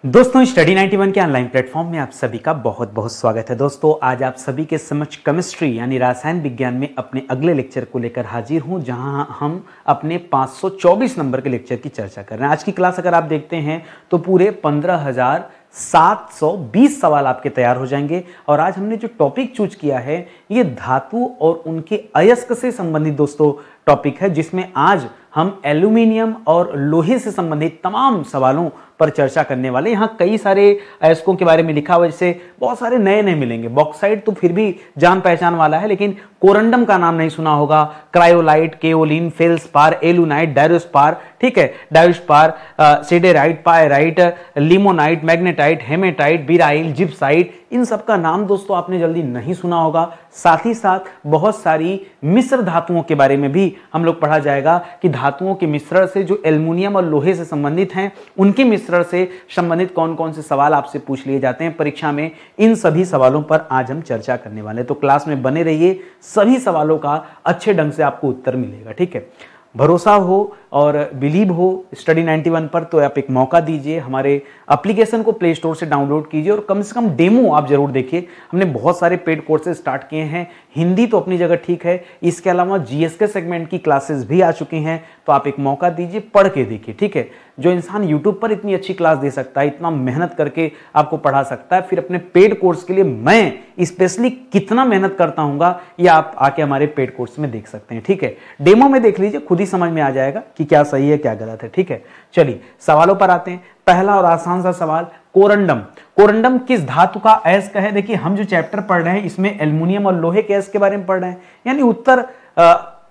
दोस्तों स्टडी 91 के online platform में आप सभी का बहुत बहुत स्वागत है। दोस्तों आज आप सभी के समक्ष केमिस्ट्री यानी रसायन विज्ञान में अपने अगले लेक्चर को लेकर हाजिर हूं, जहां हम अपने 524 नंबर के लेक्चर की चर्चा कर रहे हैं। आज की क्लास अगर आप देखते हैं तो पूरे 15,720 सवाल आपके तैयार हो जाएंगे। और आज हमने जो टॉपिक चूज किया है ये धातु और उनके अयस्क से संबंधित दोस्तों टॉपिक है, जिसमें आज हम एल्यूमिनियम और लोहे से संबंधित तमाम सवालों पर चर्चा करने वाले। यहाँ कई सारे अयस्कों के बारे में लिखा हुआ, जैसे बहुत सारे नए नए मिलेंगे। बॉक्साइट तो फिर भी जान पहचान वाला है, लेकिन कोरंडम का नाम नहीं सुना होगा। Cryolite, kaolin, feldspar, alunite, diaspore, ठीक है, diaspore, siderite, pyrite, limonite, magnetite, hematite, beryl, gypsite, इन सब का नाम दोस्तों आपने जल्दी नहीं सुना होगा। साथ ही साथ बहुत सारी मिश्र धातुओं के बारे में भी हम लोग पढ़ा जाएगा कि धातुओं के मिश्रण से जो एल्युमिनियम और लोहे से संबंधित हैं, उनके मिश्रण से संबंधित कौन कौन से सवाल आपसे पूछ लिए जाते हैं परीक्षा में। इन सभी सवालों पर आज हम चर्चा करने वाले हैं, तो क्लास में बने रहिए। सभी सवालों का अच्छे ढंग से आपको उत्तर मिलेगा, ठीक है। भरोसा हो और बिलीव हो स्टडी 91 पर तो आप एक मौका दीजिए, हमारे एप्लीकेशन को प्ले स्टोर से डाउनलोड कीजिए और कम से कम डेमो आप जरूर देखिए। हमने बहुत सारे पेड कोर्सेज स्टार्ट किए हैं। हिंदी तो अपनी जगह ठीक है, इसके अलावा जीएसके सेगमेंट की क्लासेस भी आ चुकी हैं, तो आप एक मौका दीजिए, पढ़ के देखिए, ठीक है। जो इंसान यूट्यूब पर इतनी अच्छी क्लास दे सकता है, इतना मेहनत करके आपको पढ़ा सकता है, फिर अपने पेड कोर्स के लिए मैं स्पेशली कितना मेहनत करता हूँगा ये आप आके हमारे पेड कोर्स में देख सकते हैं, ठीक है। डेमो में देख लीजिए, खुद ही समझ में आ जाएगा कि क्या सही है क्या गलत है, ठीक है। चलिए सवालों पर आते हैं। पहला और आसान सा सवाल, कोरंडम। कोरंडम किस धातु का अयस्क है? देखिए हम जो चैप्टर पढ़ रहे हैं इसमें एल्युमिनियम और लोहे के अयस्क के बारे में पढ़ रहे हैं, यानी उत्तर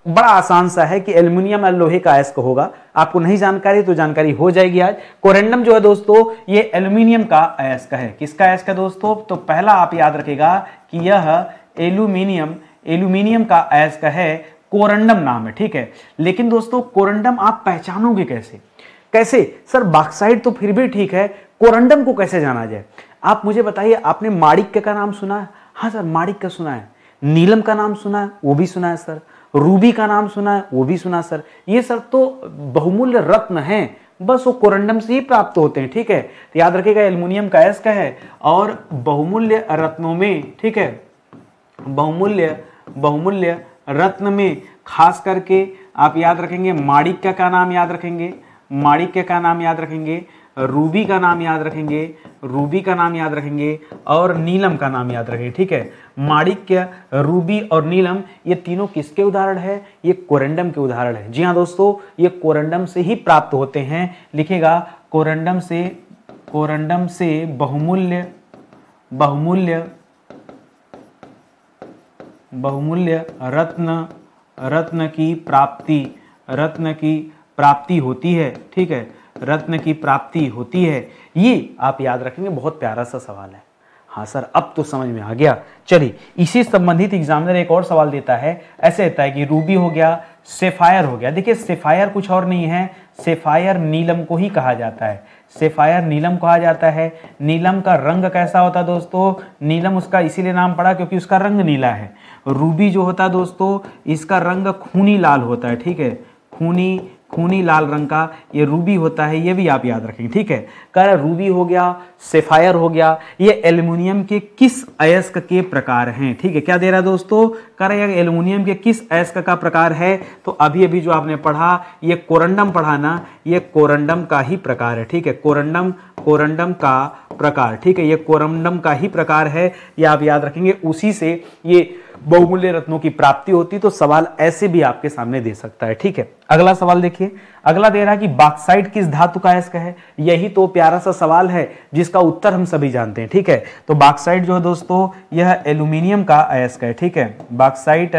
बड़ा आसान सा है कि एल्युमिनियम और लोहे का अयस्क होगा। आपको नहीं जानकारी तो जानकारी हो जाएगी आज। कोरंडम जो है दोस्तों ये एल्युमिनियम का अयस्क है। किसका अयस्क है दोस्तों? तो पहला आप याद रखिएगा कि यह एल्युमिनियम का अयस्क है, कोरंडम नाम है, ठीक है। लेकिन दोस्तों कोरंडम आप पहचानोगे कैसे? कैसे सर, बॉक्साइट तो फिर भी ठीक है, कोरंडम को कैसे जाना जाए? आप मुझे बताइए, आपने माणिक्य का नाम सुना है? हाँ सर माणिक्य सुना है। नीलम का नाम सुना है? वो भी सुना है सर। रूबी का नाम सुना है? वो भी सुना सर। ये सर तो बहुमूल्य रत्न हैं, बस वो कोरंडम से ही प्राप्त होते हैं, ठीक है। तो याद रखिएगा एल्युमिनियम का अयस्क है और बहुमूल्य रत्नों में, ठीक है, बहुमूल्य रत्न में खास करके आप याद रखेंगे माणिक्य का नाम याद रखेंगे, माणिक्य का नाम याद रखेंगे, रूबी का नाम याद रखेंगे, रूबी का नाम याद रखेंगे और नीलम का नाम याद रखेंगे, ठीक है। माणिक्य, रूबी और नीलम ये तीनों किसके उदाहरण है? ये कोरंडम के उदाहरण है। जी हाँ दोस्तों, ये कोरंडम से ही प्राप्त होते हैं। लिखेगा कोरंडम से बहुमूल्य रत्न की प्राप्ति होती है, ठीक है, रत्न की प्राप्ति होती है। ये आप याद रखेंगे, बहुत प्यारा सा सवाल है। हाँ सर अब तो समझ में आ गया। चलिए इसी संबंधित एग्जामिनर एक और सवाल देता है, ऐसे देता है कि रूबी हो गया, सेफायर हो गया। देखिए सेफायर कुछ और नहीं है, सेफायर नीलम को ही कहा जाता है, सेफायर नीलम कहा जाता है। नीलम का रंग कैसा होता है दोस्तों? नीलम उसका इसीलिए नाम पड़ा क्योंकि उसका रंग नीला है। रूबी जो होता है दोस्तों इसका रंग खूनी लाल होता है, ठीक है, खूनी लाल रंग का ये रूबी होता है, ये भी आप याद रखेंगे, ठीक है। कह रहा रूबी हो गया, सेफायर हो गया, ये एल्युमिनियम के किस अयस्क के प्रकार हैं? ठीक है, क्या दे रहा है दोस्तों? कह रहा है एल्युमिनियम के किस अयस्क का प्रकार है? तो अभी जो आपने पढ़ा ये कोरंडम पढ़ा ना, ये कोरंडम का ही प्रकार है, ठीक है, कोरंडम का प्रकार, ठीक है, ये कोरंडम का ही प्रकार है, ये आप याद रखेंगे। उसी से ये बहुमूल्य रत्नों की प्राप्ति होती, तो सवाल ऐसे भी आपके सामने दे सकता है, ठीक है। अगला सवाल देखिए, अगला दे रहा है कि बॉक्साइट किस धातु का अयस्क है? यही तो प्यारा सा सवाल है जिसका उत्तर हम सभी जानते हैं, ठीक है। तो बॉक्साइट जो है दोस्तों यह एल्युमिनियम का अयस्क है, ठीक है, बॉक्साइट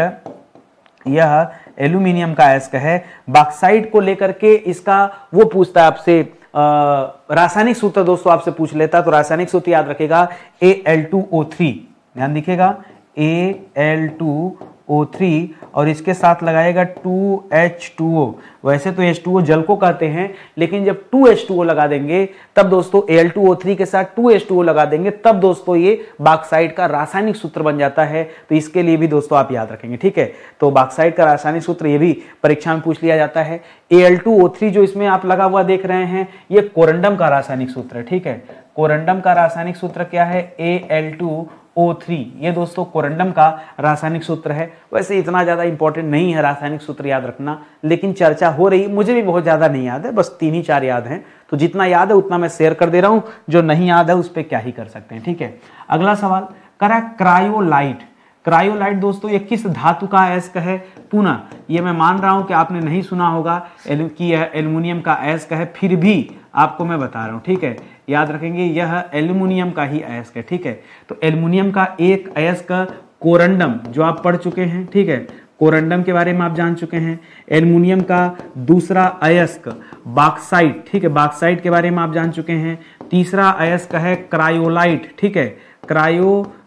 यह एल्युमिनियम का अयस्क है। बॉक्साइट को लेकर के इसका वो पूछता है आपसे रासायनिक सूत्र दोस्तों आपसे पूछ लेता, तो रासायनिक सूत्र याद रखेगा Al2O3, ध्यान दिखेगा Al2 O3 और इसके साथ लगाएगा 2H2O। वैसे तो H2O जल को कहते हैं, लेकिन जब 2H2O लगा देंगे तब दोस्तों Al2O3 के साथ 2H2O लगा देंगे तब दोस्तों ये बॉक्साइट का रासायनिक सूत्र बन जाता है। तो इसके लिए भी दोस्तों आप याद रखेंगे, ठीक है। तो बॉक्साइट का रासायनिक सूत्र ये भी परीक्षा में पूछ लिया जाता है। Al2O3 जो इसमें आप लगा हुआ देख रहे हैं ये कोरंडम का रासायनिक सूत्र है, ठीक है। कोरंडम का रासायनिक सूत्र क्या है? Al2O3। ये दोस्तों कोरंडम का रासायनिक सूत्र है। वैसे इतना ज्यादा इंपॉर्टेंट नहीं है रासायनिक सूत्र याद रखना, लेकिन चर्चा हो रही, मुझे भी बहुत ज्यादा नहीं याद है, बस 3 ही 4 याद हैं। तो जितना याद है उतना मैं शेयर कर दे रहा हूं, जो नहीं याद है उस पर क्या ही कर सकते हैं, ठीक है। अगला सवाल करा क्रायोलाइट। क्रायोलाइट दोस्तों ये किस धातु का अयस्क है? पुनः ये मैं मान रहा हूं कि आपने नहीं सुना होगा कि यह एल्युमिनियम का अयस्क है, फिर भी आपको मैं बता रहा हूं, ठीक है। याद रखेंगे यह एल्युमिनियम का ही अयस्क है, ठीक है। तो एल्युमिनियम का एक अयस्क कोरंडम जो आप पढ़ चुके हैं, ठीक है, कोरंडम के बारे में आप जान चुके हैं। एल्युमिनियम का दूसरा अयस्क बॉक्साइट, ठीक है, बॉक्साइट के बारे में आप जान चुके हैं। तीसरा अयस्क है क्रायोलाइट, ठीक है,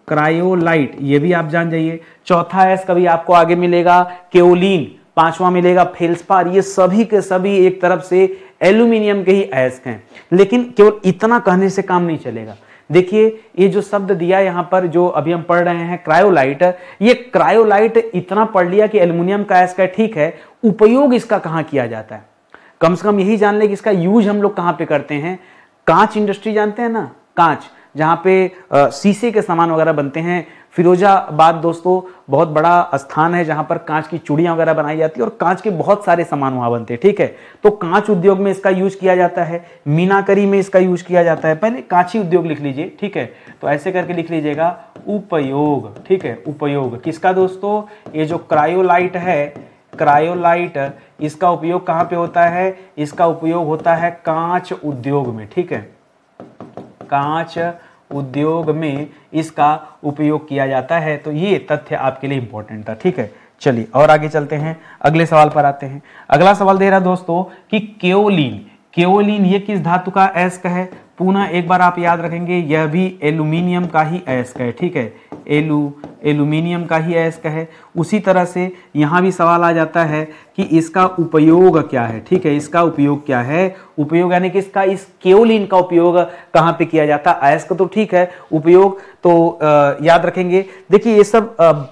क्रायोलाइट, ये भी आप जान जाइए। चौथा अयस्क अभी आपको आगे मिलेगा केओलिन, पांचवा मिलेगा फेल्सपार। ये सभी के सभी एक तरफ से एल्यूमिनियम के ही अयस्क हैं, लेकिन केवल इतना कहने से काम नहीं चलेगा। देखिए ये जो शब्द दिया यहां पर जो अभी हम पढ़ रहे हैं क्रायोलाइट, ये क्रायोलाइट इतना पढ़ लिया कि एल्यूमिनियम का अयस्क है, ठीक है। उपयोग इसका कहां किया जाता है? कम से कम यही जान ले कि इसका यूज हम लोग कहां पे करते हैं। कांच इंडस्ट्री जानते हैं ना, कांच, जहां पे शीशे के सामान वगैरह बनते हैं। फिरोजाबाद दोस्तों बहुत बड़ा स्थान है जहां पर कांच की चूड़ियां वगैरह बनाई जाती है और कांच के बहुत सारे सामान वहां बनते हैं, ठीक है। तो कांच उद्योग में इसका यूज किया जाता है, मीनाकरी में इसका यूज किया जाता है। पहले कांची उद्योग लिख लीजिए, ठीक है। तो ऐसे करके लिख लीजिएगा उपयोग, ठीक है, उपयोग किसका दोस्तों? ये जो क्रायोलाइट है, क्रायोलाइट, इसका उपयोग कहां पे होता है? इसका उपयोग होता है कांच उद्योग में, ठीक है। कांच उद्योग में इसका उपयोग किया जाता है। तो ये तथ्य आपके लिए इंपॉर्टेंट था, ठीक है। चलिए और आगे चलते हैं, अगले सवाल पर आते हैं। अगला सवाल दे रहा दोस्तों कि केओलिन, केओलिन ये किस धातु का अयस्क है? पुनः एक बार आप याद रखेंगे यह भी एल्यूमिनियम का ही अयस्क है, ठीक है, एल्यूमिनियम का ही अयस्क है। उसी तरह से यहां भी सवाल आ जाता है कि इसका उपयोग क्या है, ठीक है, इसका उपयोग क्या है? उपयोग यानी कि इसका, इस केओलिन का उपयोग कहां पे किया जाता है? अयस्क तो ठीक है, उपयोग तो याद रखेंगे। देखिए ये सब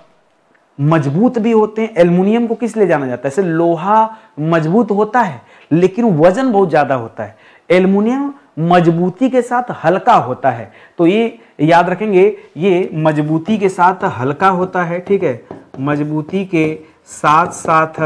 मजबूत भी होते हैं। एल्युमिनियम को किस लिए जाना जाता है? जैसे लोहा मजबूत होता है लेकिन वजन बहुत ज्यादा होता है, एल्युमिनियम मजबूती के साथ हल्का होता है। तो ये याद रखेंगे, ये मजबूती के साथ हल्का होता है, ठीक है, मजबूती के साथ साथ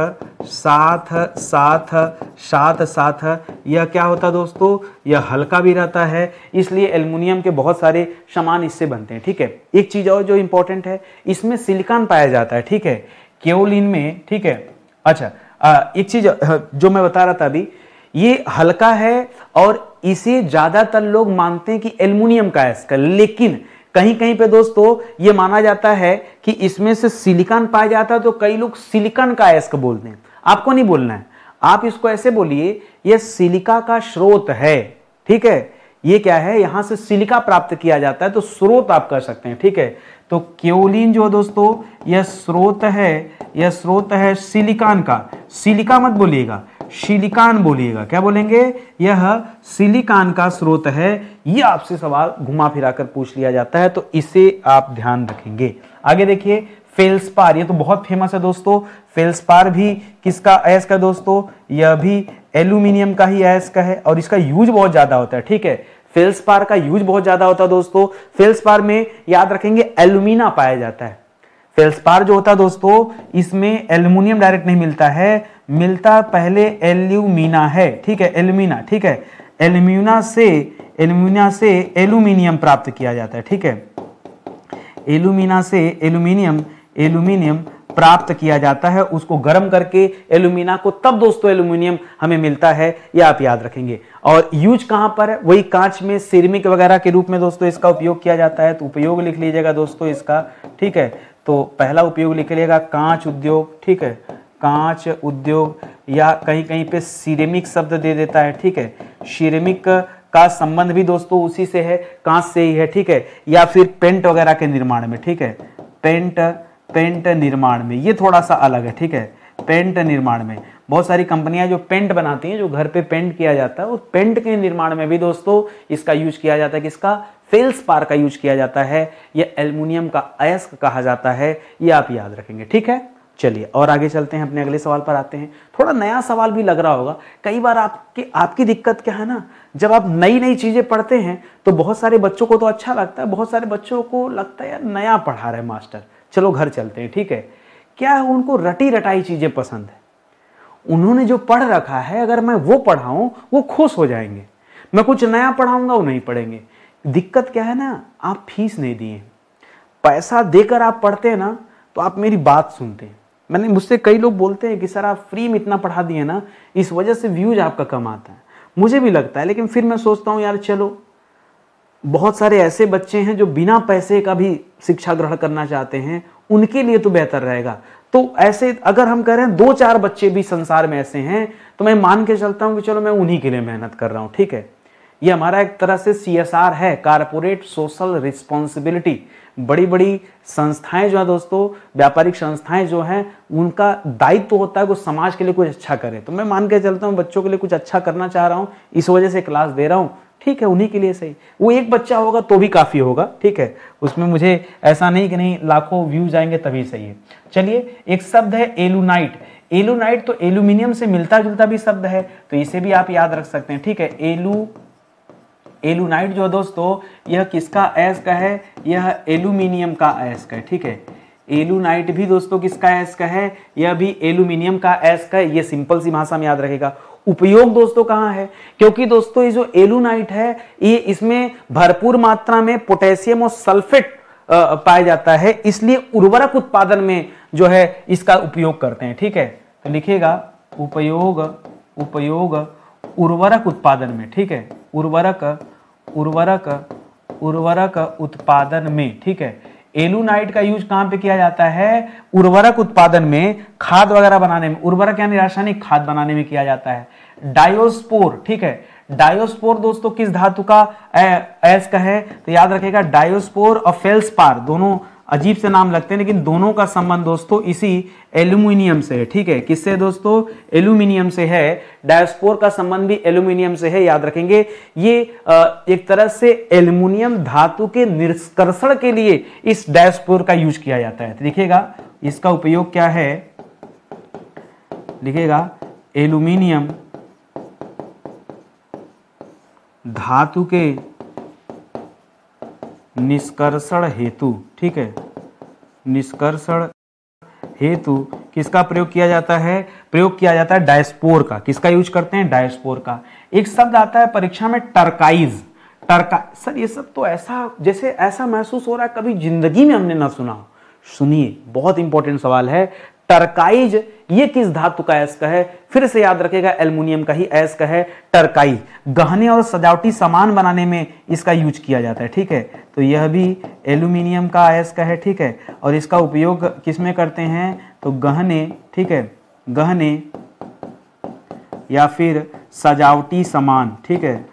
साथ साथ साथ साथ यह क्या होता है दोस्तों? यह हल्का भी रहता है, इसलिए एल्युमिनियम के बहुत सारे सामान इससे बनते हैं, ठीक है। एक चीज और जो इंपॉर्टेंट है, इसमें सिलिकॉन पाया जाता है, ठीक है, केओलिन में, ठीक है। अच्छा एक चीज जो मैं बता रहा था अभी, ये हल्का है और इसे ज्यादातर लोग मानते हैं कि एल्युमिनियम का अयस्क, लेकिन कहीं कहीं पे दोस्तों ये माना जाता है कि इसमें से सिलिकॉन पाया जाता है। तो कई लोग सिलिकॉन का अयस्क बोलते हैं, आपको नहीं बोलना है, आप इसको ऐसे बोलिए यह सिलिका का स्रोत है, ठीक है। ये क्या है? यहां से सिलिका प्राप्त किया जाता है, तो स्रोत आप कर सकते हैं, ठीक है। तो केओलिन जो दोस्तों यह स्रोत है, यह स्रोत है सिलिकॉन का। सिलिका मत बोलिएगा, सिलिकॉन बोलिएगा। क्या बोलेंगे? यह सिलिकॉन का स्रोत है। यह आपसे सवाल घुमा फिरा कर पूछ लिया जाता है, तो इसे आप ध्यान रखेंगे। आगे देखिए फेल्सपार, ये तो बहुत फेमस है दोस्तों। फेल्सपार भी किसका अयस्क है दोस्तों? यह भी एल्यूमिनियम का ही अयस्क है और इसका यूज बहुत ज्यादा होता है, ठीक है। फेल्सपार का यूज बहुत ज्यादा होता है दोस्तों। फेल्सपार में याद रखेंगे एल्यूमिना पाया जाता है। फेल्सपार जो होता है दोस्तों, इसमें एल्यूमिनियम डायरेक्ट नहीं मिलता है, मिलता पहले एल्यूमिना है, ठीक है, एल्यूमिना, ठीक है। एल्यूमिना से एल्यूमिनियम प्राप्त किया जाता है, ठीक है। एल्यूमिना से एल्यूमिनियम प्राप्त किया जाता है, उसको गर्म करके एल्यूमिना को, तब दोस्तों एल्यूमिनियम हमें मिलता है। यह आप याद रखेंगे। और यूज कहां पर है? वही कांच में, सिरेमिक वगैरह के रूप में दोस्तों इसका उपयोग किया जाता है। तो उपयोग लिख लीजिएगा दोस्तों इसका, ठीक है। तो पहला उपयोग लिख लीजिएगा कांच उद्योग, ठीक है, कांच उद्योग, या कहीं कहीं पे सिरेमिक शब्द दे देता है, ठीक है। सिरेमिक का संबंध भी दोस्तों उसी से है, कांच से ही है, ठीक है। या फिर पेंट वगैरह के निर्माण में, ठीक है, पेंट पेंट निर्माण में, ये थोड़ा सा अलग है, ठीक है। पेंट निर्माण में बहुत सारी कंपनियां जो पेंट बनाती हैं, जो घर पे पेंट किया जाता है, उस पेंट के निर्माण में भी दोस्तों इसका यूज किया जाता है। किसका? फेल्सपार का यूज किया जाता है। ये एल्युमिनियम का अयस्क कहा जाता है, ये आप याद रखेंगे, ठीक है। चलिए और आगे चलते हैं, अपने अगले सवाल पर आते हैं। थोड़ा नया सवाल भी लग रहा होगा। कई बार आपकी दिक्कत क्या है ना, जब आप नई नई चीजें पढ़ते हैं तो बहुत सारे बच्चों को तो अच्छा लगता है, बहुत सारे बच्चों को लगता है यार नया पढ़ा रहे मास्टर। चलो घर चलते हैं, ठीक है। क्या है, उनको रटी रटाई चीजें पसंद है। उन्होंने जो पढ़ रखा है अगर मैं वो पढ़ाऊं वो खुश हो जाएंगे, मैं कुछ नया पढ़ाऊंगा वो नहीं पढ़ेंगे। दिक्कत क्या है ना, आप फीस नहीं दिए, पैसा देकर आप पढ़ते हैं ना तो आप मेरी बात सुनते हैं। मुझसे कई लोग बोलते हैं कि सर आप फ्री में इतना पढ़ा दिए ना, इस वजह से व्यूज आपका कम आता है। मुझे भी लगता है, लेकिन फिर मैं सोचता हूं यार चलो, बहुत सारे ऐसे बच्चे हैं जो बिना पैसे का भी शिक्षा ग्रहण करना चाहते हैं, उनके लिए तो बेहतर रहेगा। तो ऐसे अगर हम कह रहे हैं 2-4 बच्चे भी संसार में ऐसे हैं तो मैं मान के चलता हूं कि चलो मैं उन्हीं के लिए मेहनत कर रहा हूं, ठीक है। ये हमारा एक तरह से CSR है, कारपोरेट सोशल रिस्पॉन्सिबिलिटी। बड़ी बड़ी संस्थाएं जो है दोस्तों, व्यापारिक संस्थाएं जो हैं, उनका दायित्व होता है कि समाज के लिए कुछ अच्छा करें। तो मैं मान के चलता हूं बच्चों के लिए कुछ अच्छा करना चाह रहा हूं, इस वजह से क्लास दे रहा हूं, ठीक है, उन्हीं के लिए सही। वो एक बच्चा होगा तो भी काफी होगा, ठीक है। उसमें मुझे ऐसा नहीं कि नहीं लाखों व्यूज आएंगे तभी सही है। चलिए एक शब्द है एलुनाइट। एलुनाइट तो एल्यूमिनियम से मिलता जुलता भी शब्द है, तो इसे भी आप याद रख सकते हैं, ठीक है। एलुनाइट जो दोस्तों यह किसका अयस्क है? यह एल्यूमिनियम का अयस्क है, ठीक है। एलुनाइट भी दोस्तों किसका अयस्क है? यह भी एल्यूमिनियम का अयस्क है। ये सिंपल सी भाषा में याद रखेगा। उपयोग दोस्तों कहाँ है? क्योंकि दोस्तों ये जो एलुनाइट है, ये इसमें भरपूर मात्रा में पोटेशियम और सल्फेट पाया जाता है, इसलिए उर्वरक उत्पादन में जो है इसका उपयोग करते हैं, ठीक है। तो लिखिएगा उपयोग उर्वरक उत्पादन में, ठीक है। उर्वरक उत्पादन में, ठीक है। एलुनाइट का यूज कहां पे किया जाता है? उर्वरक उत्पादन में, खाद वगैरह बनाने में, उर्वरक यानी रासायनिक खाद बनाने में किया जाता है। डायोस्पोर, ठीक है। डायोस्पोर दोस्तों किस धातु का अयस्क है? तो याद रखिएगा डायोस्पोर और फेल्सपार, दोनों अजीब से नाम लगते हैं, लेकिन दोनों का संबंध दोस्तों इसी एल्यूमिनियम से है, ठीक है। किससे दोस्तों? एल्यूमिनियम से है। डायोस्पोर का संबंध भी एल्यूमिनियम से है, याद रखेंगे। ये एक तरह से एल्यूमिनियम धातु के निष्कर्षण के लिए इस डायोस्पोर का यूज किया जाता है। तो देखिएगा इसका उपयोग क्या है, लिखिएगा एल्यूमिनियम धातु के निष्कर्षण हेतु, ठीक है। निष्कर्षण हेतु किसका प्रयोग किया जाता है? प्रयोग किया जाता है डायस्पोर का। किसका यूज करते हैं? डायस्पोर का। एक शब्द आता है परीक्षा में टर्काइज। सर ये सब तो ऐसा जैसे ऐसा महसूस हो रहा है कभी जिंदगी में हमने ना सुना हो। सुनिए, बहुत इंपॉर्टेंट सवाल है। टर्काइज ये किस धातु का अयस्क है? फिर से याद रखिएगा एल्युमिनियम का ही अयस्क है टर्काइज। गहने और सजावटी सामान बनाने में इसका यूज किया जाता है, ठीक है। तो यह भी एल्युमिनियम का अयस्क है, ठीक है। और इसका उपयोग किस में करते हैं? तो गहने, ठीक है, गहने या फिर सजावटी सामान, ठीक है,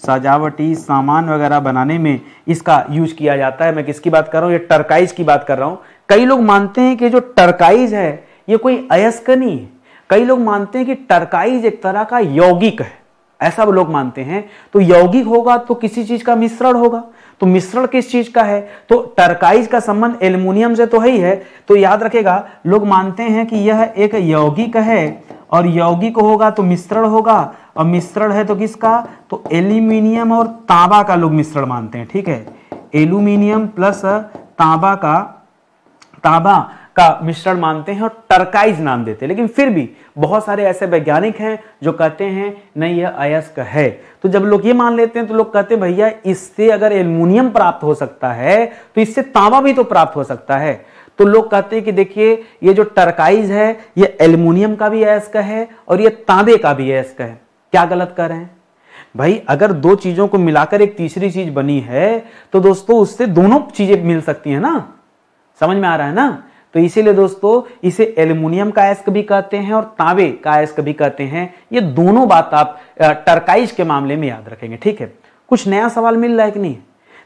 सजावटी सामान वगैरह बनाने में इसका यूज किया जाता है। मैं किसकी बात कर रहा हूं? ये टर्काइज की बात कर रहा हूं। कई लोग मानते हैं कि जो टर्काइज है ये कोई अयस्क नहीं है। कई लोग मानते हैं कि टर्काइज एक तरह का यौगिक है, ऐसा वो लोग मानते हैं। तो यौगिक होगा तो किसी चीज का मिश्रण होगा, तो मिश्रण किस चीज का है? तो टर्काइज का संबंध एल्युमिनियम से तो है ही है। तो याद रखेगा, लोग मानते हैं कि यह एक यौगिक है और यौगिक होगा तो मिश्रण होगा, और मिश्रण है तो किसका? तो एल्यूमिनियम और तांबा का लोग मिश्रण मानते हैं, ठीक है। एल्यूमिनियम प्लस तांबा का मिश्रण मानते हैं और टर्काइज नाम देते हैं। लेकिन फिर भी बहुत सारे ऐसे वैज्ञानिक हैं जो कहते हैं नहीं यह अयस्क है। तो जब लोग ये मान लेते हैं तो लोग कहते हैं भैया इससे अगर एल्युमिनियम प्राप्त हो सकता है तो इससे तांबा भी तो प्राप्त हो सकता है। तो लोग कहते हैं कि देखिए ये जो टर्काइज है ये एल्युमिनियम का भी अयस्क है और ये तांबे का भी अयस्क है। क्या गलत कर रहे हैं भाई? अगर दो चीजों को मिलाकर एक तीसरी चीज बनी है तो दोस्तों उससे दोनों चीजें मिल सकती है ना। समझ में आ रहा है ना? तो इसीलिए दोस्तों इसे एल्युमिनियम का अयस्क भी कहते हैं और तांबे का अयस्क भी कहते हैं। ये दोनों बात आप टर्काइज के मामले में याद रखेंगे, ठीक है। कुछ नया सवाल मिल रहा है कि नहीं?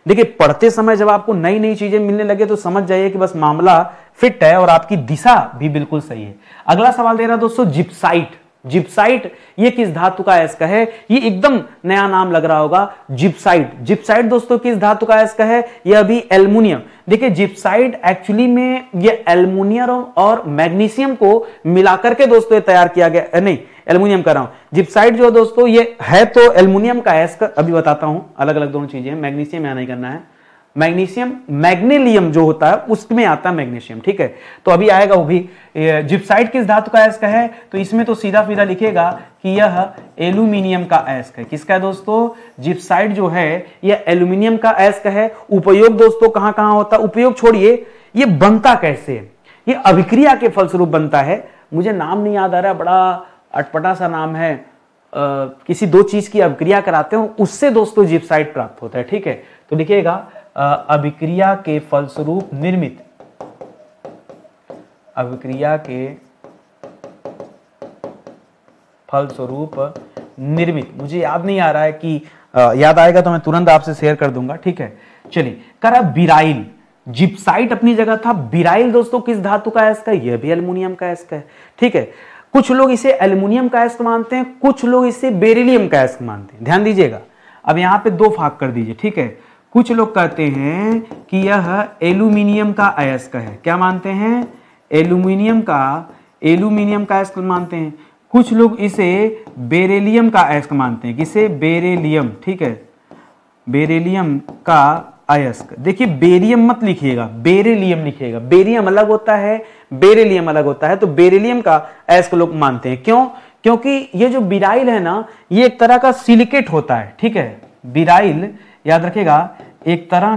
देखिए पढ़ते समय जब आपको नई नई चीजें मिलने लगे तो समझ जाइए कि बस मामला फिट है और आपकी दिशा भी बिल्कुल सही है। अगला सवाल दे रहा दोस्तों जिप्साइट। जिप्साइट ये किस धातु का अयस्क है? ये एकदम नया नाम लग रहा होगा, जिप्साइट। जिप्साइट दोस्तों किस धातु का अयस्क है? यह भी एल्युमिनियम। देखिए जिप्साइट एक्चुअली में ये एल्युमिनियम और मैग्नीशियम को मिलाकर के दोस्तों तैयार किया गया, नहीं एल्युमिनियम कर रहा हूं। जिप्साइट जो दोस्तों ये है तो एल्युमिनियम का अयस्क, अभी बताता हूं, अलग अलग दोनों चीजें हैं, मैग्नीशियम यहां नहीं करना है, मैग्नीशियम मैग्नेलियम जो होता है उसमें आता है मैग्नीशियम, ठीक है। तो अभी आएगा वो भी। जिप्साइट किस धातु का अयस्क है? तो इसमें तो सीधा सीधा लिखेगा कि यह एल्यूमिनियम का अयस्क है। किसका है दोस्तों? जिप्साइट जो है यह एल्यूमिनियम का अयस्क है। उपयोग दोस्तों कहां कहां होता है? उपयोग छोड़िए, ये बनता कैसे है? ये अभिक्रिया के फलस्वरूप बनता है। मुझे नाम नहीं याद आ रहा, बड़ा अटपटा सा नाम है, किसी दो चीज की अभिक्रिया कराते हो उससे दोस्तों जिप्साइट प्राप्त होता है, ठीक है। तो लिखिएगा अभिक्रिया के फलस्वरूप निर्मित, अभिक्रिया के फलस्वरूप निर्मित। मुझे याद नहीं आ रहा है कि याद आएगा तो मैं तुरंत आपसे शेयर कर दूंगा, ठीक है। चलिए करा बिराइल। जिप्साइट अपनी जगह था, बिराइल दोस्तों किस धातु का अयस्क है? यह भी एल्युमिनियम का अयस्क है, ठीक है। कुछ लोग इसे एल्युमिनियम का अयस्क मानते हैं, कुछ लोग इसे बेरिलियम का अयस्क मानते हैं। ध्यान दीजिएगा, अब यहां पे दो भाग कर दीजिए, ठीक है। कुछ लोग कहते हैं कि यह एल्युमिनियम का अयस्क है। क्या मानते हैं? एल्युमिनियम का अयस्क मानते हैं। कुछ लोग इसे बेरिलियम का अयस्क मानते हैं। किसे? बेरिलियम, ठीक है, बेरिलियम का अयस्क। देखिए बेरियम मत लिखिएगा, बेरिलियम लिखिएगा। बेरियम अलग होता है, बेरिलियम अलग होता है। तो बेरिलियम का अयस्क लोग मानते हैं। क्यों? क्योंकि ये जो बिराइल है ना, ये एक तरह का सिलिकेट होता है, ठीक है। बिराइल याद रखिएगा एक तरह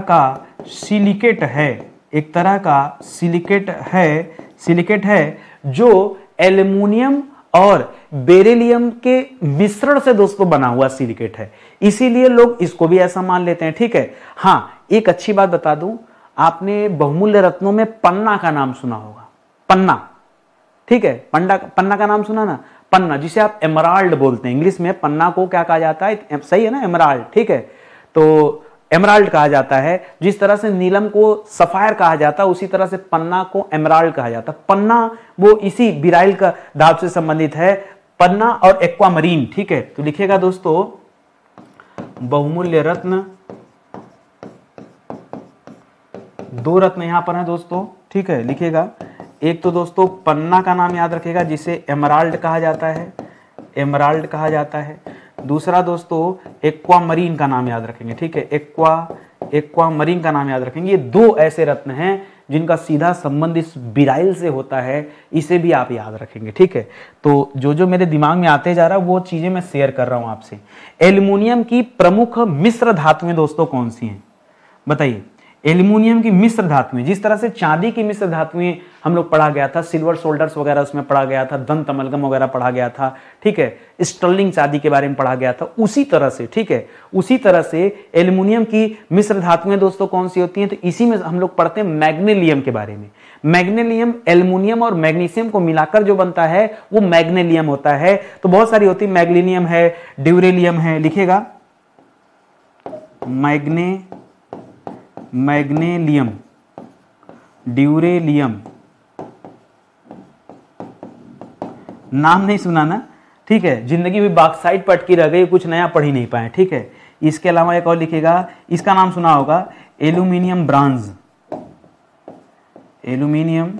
का सिलिकेट है, एक तरह का सिलिकेट है जो एल्युमिनियम और बेरिलियम के मिश्रण से दोस्तों बना हुआ सिलिकेट है। इसीलिए लोग इसको भी ऐसा मान लेते हैं, ठीक है। हाँ, एक अच्छी बात बता दूं, आपने बहुमूल्य रत्नों में पन्ना का नाम सुना होगा, पन्ना, ठीक है। पन्ना का नाम सुना ना, पन्ना जिसे आप एमराल्ड बोलते हैं, इंग्लिश में पन्ना को क्या कहा जाता है? सही है ना, एमराल्ड, ठीक है। तो एमराल्ड कहा जाता है। जिस तरह से नीलम को सफायर कहा जाता है उसी तरह से पन्ना को एमराल्ड कहा जाता है। पन्ना वो इसी बिराइल का धातु से संबंधित है, पन्ना और एक्वामरीन, ठीक है। तो लिखिएगा दोस्तों बहुमूल्य रत्न, दो रत्न यहां पर है दोस्तों, ठीक है। लिखिएगा एक तो दोस्तों पन्ना का नाम याद रखिएगा जिसे एमराल्ड कहा जाता है, एमराल्ड कहा जाता है। दूसरा दोस्तों एक्वामरीन का नाम याद रखेंगे, ठीक है। एक्वामरीन का नाम याद रखेंगे। ये दो ऐसे रत्न हैं जिनका सीधा संबंध इस बिराइल से होता है, इसे भी आप याद रखेंगे, ठीक है। तो जो जो मेरे दिमाग में आते जा रहा है वो चीजें मैं शेयर कर रहा हूं आपसे। एल्युमिनियम की प्रमुख मिश्र धातुएं दोस्तों कौन सी हैं? बताइए। एल्युमिनियम की मिश्र धातुएं, जिस तरह से चांदी की मिश्र धातुएं हम लोग पढ़ा गया था, सिल्वर सोल्डर्स वगैरह उसमें पढ़ा गया था, दंत अमलगम वगैरह पढ़ा गया था, ठीक है। स्टर्लिंग चांदी के बारे में पढ़ा गया था, उसी तरह से, ठीक है, उसी तरह से एल्युमिनियम की मिश्र धातुएं दोस्तों कौन सी होती हैं? तो इसी में हम लोग पढ़ते हैं मैग्नेलियम के बारे में। मैग्नेलियम एल्युमिनियम और मैग्नीशियम को मिलाकर जो बनता है वो मैग्नेलियम होता है। तो बहुत सारी होती है, मैग्नीलियम है, ड्यूरेलियम है, लिखेगा मैग्नेलियम, ड्यूरेलियम, नाम नहीं सुना ना, ठीक है। जिंदगी में बॉक्साइट पर अटकी रह गई, कुछ नया पढ़ ही नहीं पाए, ठीक है। इसके अलावा एक और लिखेगा, इसका नाम सुना होगा एल्यूमिनियम ब्रांज, एल्यूमिनियम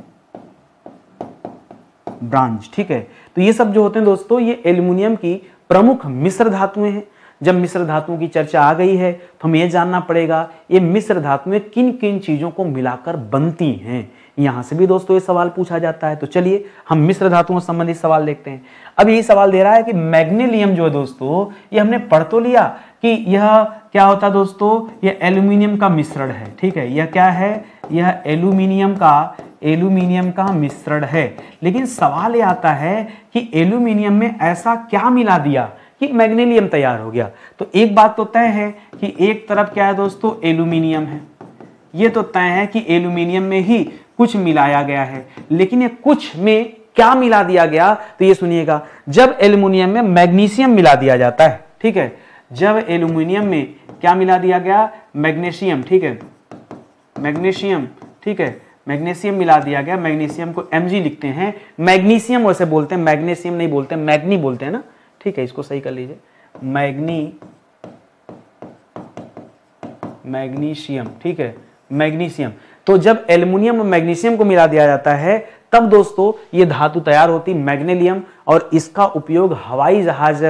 ब्रांज, ठीक है। तो ये सब जो होते हैं दोस्तों ये एल्यूमिनियम की प्रमुख मिश्र धातुएं हैं। जब मिश्र धातुओं की चर्चा आ गई है तो हमें यह जानना पड़ेगा ये मिश्र धातुएं किन किन चीजों को मिलाकर बनती हैं। यहां से भी दोस्तों ये सवाल पूछा जाता है। तो चलिए हम मिश्र धातुओं से संबंधित सवाल देखते हैं। अब ये सवाल दे रहा है कि मैग्नेलियम जो है दोस्तों, ये हमने पढ़ तो लिया कि यह क्या होता है दोस्तों, यह एल्यूमिनियम का मिश्रण है, ठीक है। यह क्या है? यह एल्यूमिनियम का मिश्रण है। लेकिन सवाल ये आता है कि एल्यूमिनियम में ऐसा क्या मिला दिया कि मैग्नेलियम तैयार हो गया। तो एक बात तो तय है कि एक तरफ क्या है दोस्तों, एल्यूमिनियम है। ये तो तय है कि एल्यूमिनियम में ही कुछ मिलाया गया है, लेकिन ये कुछ में क्या मिला दिया गया? तो ये सुनिएगा, जब एल्यूमिनियम में मैग्नीशियम मिला दिया जाता है, ठीक ठीक है। जब एल्यूमिनियम में क्या मिला दिया गया, मैग्नीशियम, ठीक है, मैग्नीशियम, ठीक है, मैग्नीशियम मिला दिया गया, मैग्नीशियम को Mg लिखते हैं, मैग्नीशियम वैसे बोलते हैं, मैग्नीशियम नहीं बोलते, मैग्नी बोलते हैं ना, ठीक है, इसको सही कर लीजिए, मैग्नीशियम, ठीक है, मैग्नीशियम। तो जब एल्युमिनियम और मैग्नीशियम को मिला दिया जाता है तब दोस्तों ये धातु तैयार होती मैग्नीशियम, और इसका उपयोग हवाई जहाज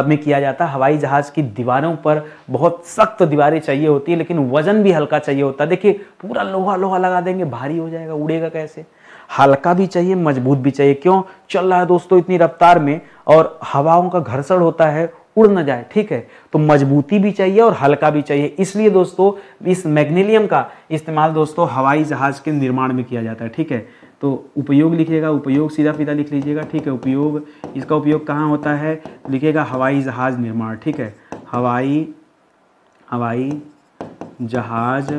में किया जाता है। हवाई जहाज की दीवारों पर बहुत सख्त दीवारें चाहिए होती है, लेकिन वजन भी हल्का चाहिए होता है। देखिए पूरा लोहा लोहा लगा देंगे, भारी हो जाएगा, उड़ेगा कैसे। हल्का भी चाहिए, मजबूत भी चाहिए। क्यों चल रहा है दोस्तों इतनी रफ्तार में, और हवाओं का घर्षण होता है, उड़ न जाए, ठीक है। तो मजबूती भी चाहिए और हल्का भी चाहिए, इसलिए दोस्तों इस मैग्नीशियम का इस्तेमाल दोस्तों हवाई जहाज के निर्माण में किया जाता है, ठीक है। तो उपयोग लिखिएगा, उपयोग सीधा सीधा लिख लीजिएगा, ठीक है। उपयोग, इसका उपयोग कहाँ होता है, लिखिएगा हवाई जहाज निर्माण, ठीक है, हवाई जहाज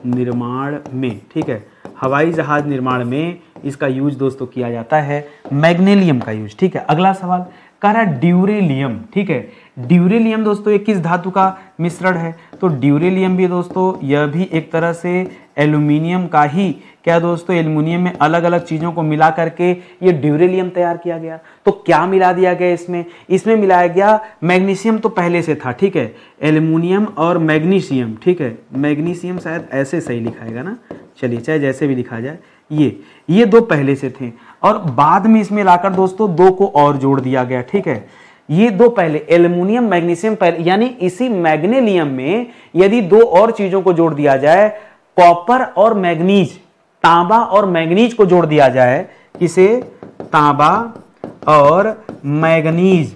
निर्माण में, ठीक है, हवाई जहाज निर्माण में इसका यूज दोस्तों किया जाता है, मैग्नीशियम का यूज, ठीक है। अगला सवाल कह रहा है ड्यूरेलियम, ठीक है। ड्यूरेलियम दोस्तों ये किस धातु का मिश्रण है, तो ड्यूरेलियम भी दोस्तों यह भी एक तरह से एल्यूमिनियम का ही, क्या दोस्तों, एल्यूमिनियम में अलग अलग चीजों को मिला करके ये ड्यूरेलियम तैयार किया गया। तो क्या मिला दिया गया इसमें, इसमें मिलाया गया मैग्नीशियम, तो पहले से था, ठीक है, एल्यूमिनियम और मैग्नीशियम, ठीक है, मैग्नीशियम शायद ऐसे सही लिखाएगा ना, चलिए चाहे जैसे भी लिखा जाए, ये दो पहले से थे और बाद में इसमें लाकर दोस्तों दो को और जोड़ दिया गया, ठीक है। ये दो पहले एल्यूमिनियम मैग्नीशियम पहले, यानी इसी मैग्नीशियम में यदि दो और चीजों को जोड़ दिया जाए, कॉपर और मैग्नीज, तांबा और मैग्नीज को जोड़ दिया जाए, किसे, तांबा और मैग्नीज,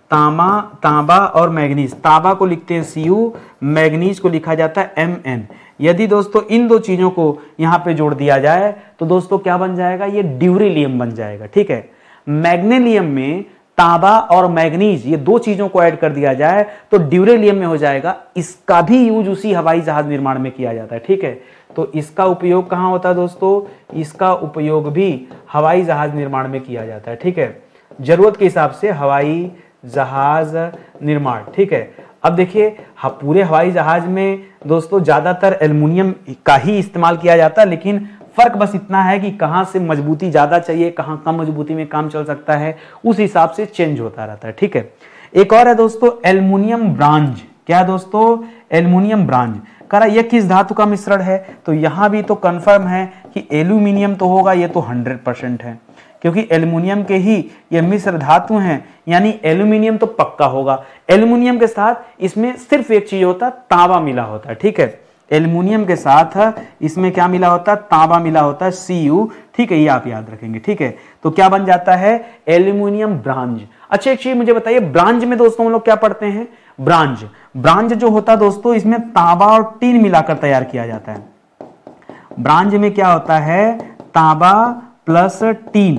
तांबा और मैग्नीज, तांबा को लिखते हैं Cu, मैग्नीज को लिखा जाता है Mn। यदि दोस्तों इन दो चीजों को यहां पे जोड़ दिया जाए तो दोस्तों क्या बन जाएगा, ये ड्यूरेलियम बन जाएगा, ठीक है। मैग्नीशियम में तांबा और मैग्नीज ये दो चीजों को ऐड कर दिया जाए तो ड्यूरेलियम में हो जाएगा। इसका भी यूज उसी हवाई जहाज निर्माण में किया जाता है, ठीक है। तो इसका उपयोग कहां होता है दोस्तों, इसका उपयोग भी हवाई जहाज निर्माण में किया जाता है, ठीक है, जरूरत के हिसाब से हवाई जहाज निर्माण, ठीक है। अब देखिए पूरे हवाई जहाज में दोस्तों ज्यादातर एल्युमिनियम का ही इस्तेमाल किया जाता है, लेकिन फर्क बस इतना है कि कहां से मजबूती ज्यादा चाहिए, कहां कम मजबूती में काम चल सकता है, उस हिसाब से चेंज होता रहता है, ठीक है। एक और है दोस्तों एल्युमिनियम ब्रांज, क्या है दोस्तों, एल्युमिनियम ब्रांज। कह रहा यह किस धातु का मिश्रण है, तो यहां भी तो कंफर्म है कि एल्यूमिनियम तो होगा, ये तो 100% है, क्योंकि एल्युमिनियम के ही ये मिश्र धातु हैं, यानी एल्युमिनियम तो पक्का होगा। एल्युमिनियम के साथ इसमें सिर्फ एक चीज होता है, तांबा मिला होता है, ठीक है। एल्युमिनियम के साथ इसमें क्या मिला होता है, तांबा मिला होता है Cu, ठीक है, ये आप याद रखेंगे, ठीक है। तो क्या बन जाता है, एल्युमिनियम ब्रांज। अच्छा एक चीज मुझे बताइए, ब्रांज में दोस्तों हम लोग क्या पढ़ते हैं, ब्रांज जो होता है दोस्तों इसमें तांबा और टीन मिलाकर तैयार किया जाता है। ब्रांज में क्या होता है, तांबा प्लस टीन,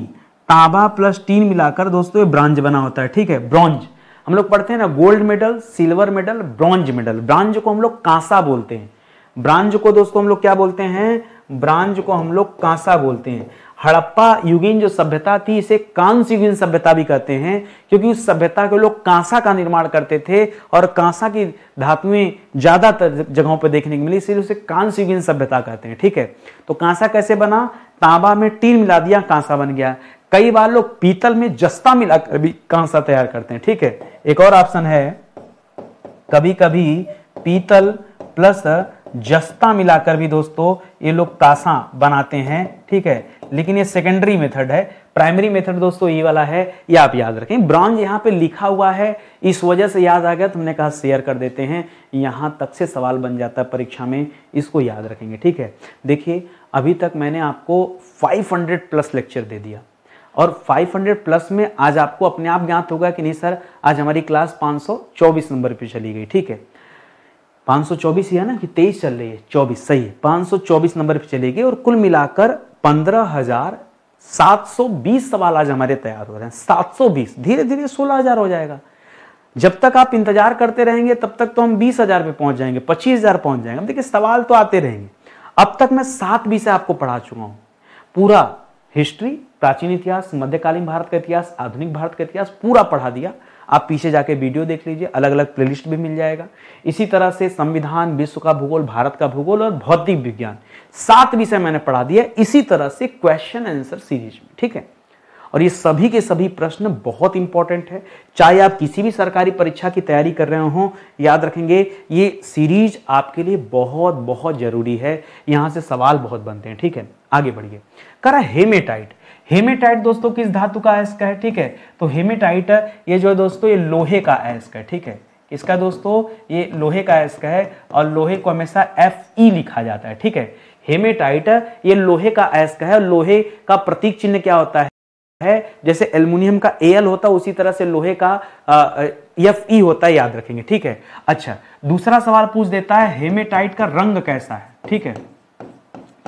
तांबा प्लस टीन मिलाकर दोस्तों ये ब्रांज बना होता है, ठीक है। ब्रॉन्ज हम लोग पढ़ते हैं ना, gold medal, silver medal, bronze medal. Bronze को हम लोग कांसा बोलते हैं, ब्रांज को दोस्तों हम लोग क्या बोलते हैं, ब्रांज को हम लोग कांसा बोलते हैं। हड़प्पा युगीन जो सभ्यता थी इसे कांस्य युगीन सभ्यता भी कहते हैं, क्योंकि उस सभ्यता के लोग कांसा का निर्माण करते थे और कांसा की धातुएं ज्यादातर जगहों पर देखने को मिली, इसलिए उसे कांस्य युगीन सभ्यता कहते हैं, ठीक है। तो कांसा कैसे बना, तांबा में टीन मिला दिया, कांसा बन गया। कई बार लोग पीतल में जस्ता मिलाकर भी कांसा तैयार करते हैं, ठीक है। एक और ऑप्शन है, कभी कभी पीतल प्लस जस्ता मिलाकर भी दोस्तों ये लोग कांसा बनाते हैं, ठीक है, लेकिन ये सेकेंडरी मेथड है। प्राइमरी मेथड दोस्तों ये वाला है, ये आप याद रखें। ब्रॉन्ज यहाँ पे लिखा हुआ है, इस वजह से याद आ गया, तुमने कहा शेयर कर देते हैं, यहां तक से सवाल बन जाता है परीक्षा में, इसको याद रखेंगे, ठीक है। देखिए अभी तक मैंने आपको 500 प्लस लेक्चर दे दिया और 500 प्लस में आज आपको अपने आप ज्ञात होगा कि नहीं सर आज हमारी क्लास 524 नंबर पे चली गई, ठीक है। 524 ही है ना कि 23 चल रही है, 24 सही है, 524 नंबर पे चली गई और कुल मिलाकर 15,720 सवाल आज हमारे तैयार हो रहे हैं। 720, धीरे धीरे 16,000 हो जाएगा। जब तक आप इंतजार करते रहेंगे तब तक तो हम 20,000 पे पहुंच जाएंगे, 25,000 पहुंच जाएंगे। देखिए सवाल तो आते रहेंगे। अब तक मैं 7 विषय आपको पढ़ा चुका हूं, पूरा हिस्ट्री, प्राचीन इतिहास, मध्यकालीन भारत का इतिहास, आधुनिक भारत का इतिहास पूरा पढ़ा दिया। आप पीछे जाके वीडियो देख लीजिए, अलग अलग प्लेलिस्ट भी मिल जाएगा। इसी तरह से संविधान, विश्व का भूगोल, भारत का भूगोल और भौतिक विज्ञान 7 विषय मैंने पढ़ा दिया इसी तरह से क्वेश्चन आंसर सीरीज में, ठीक है। और ये सभी के सभी प्रश्न बहुत इंपॉर्टेंट है, चाहे आप किसी भी सरकारी परीक्षा की तैयारी कर रहे हो, याद रखेंगे ये सीरीज आपके लिए बहुत बहुत जरूरी है, यहां से सवाल बहुत बनते हैं, ठीक है। आगे बढ़िए। करा हेमेटाइट। हेमेटाइट दोस्तों किस धातु का अयस्क है, ठीक है। तो हेमेटाइट ये जो है दोस्तों ये लोहे का अयस्क है, ठीक है। इसका दोस्तों ये लोहे का अयस्क है और लोहे को हमेशा Fe लिखा जाता है, ठीक है। हेमेटाइट ये लोहे का अयस्क है, लोहे का प्रतीक चिन्ह क्या होता है, जैसे एल्युमिनियम का Al होता है उसी तरह से लोहे का Fe होता है, याद रखेंगे, ठीक है। अच्छा, दूसरा सवाल पूछ देता है हेमेटाइट का रंग कैसा है, ठीक है।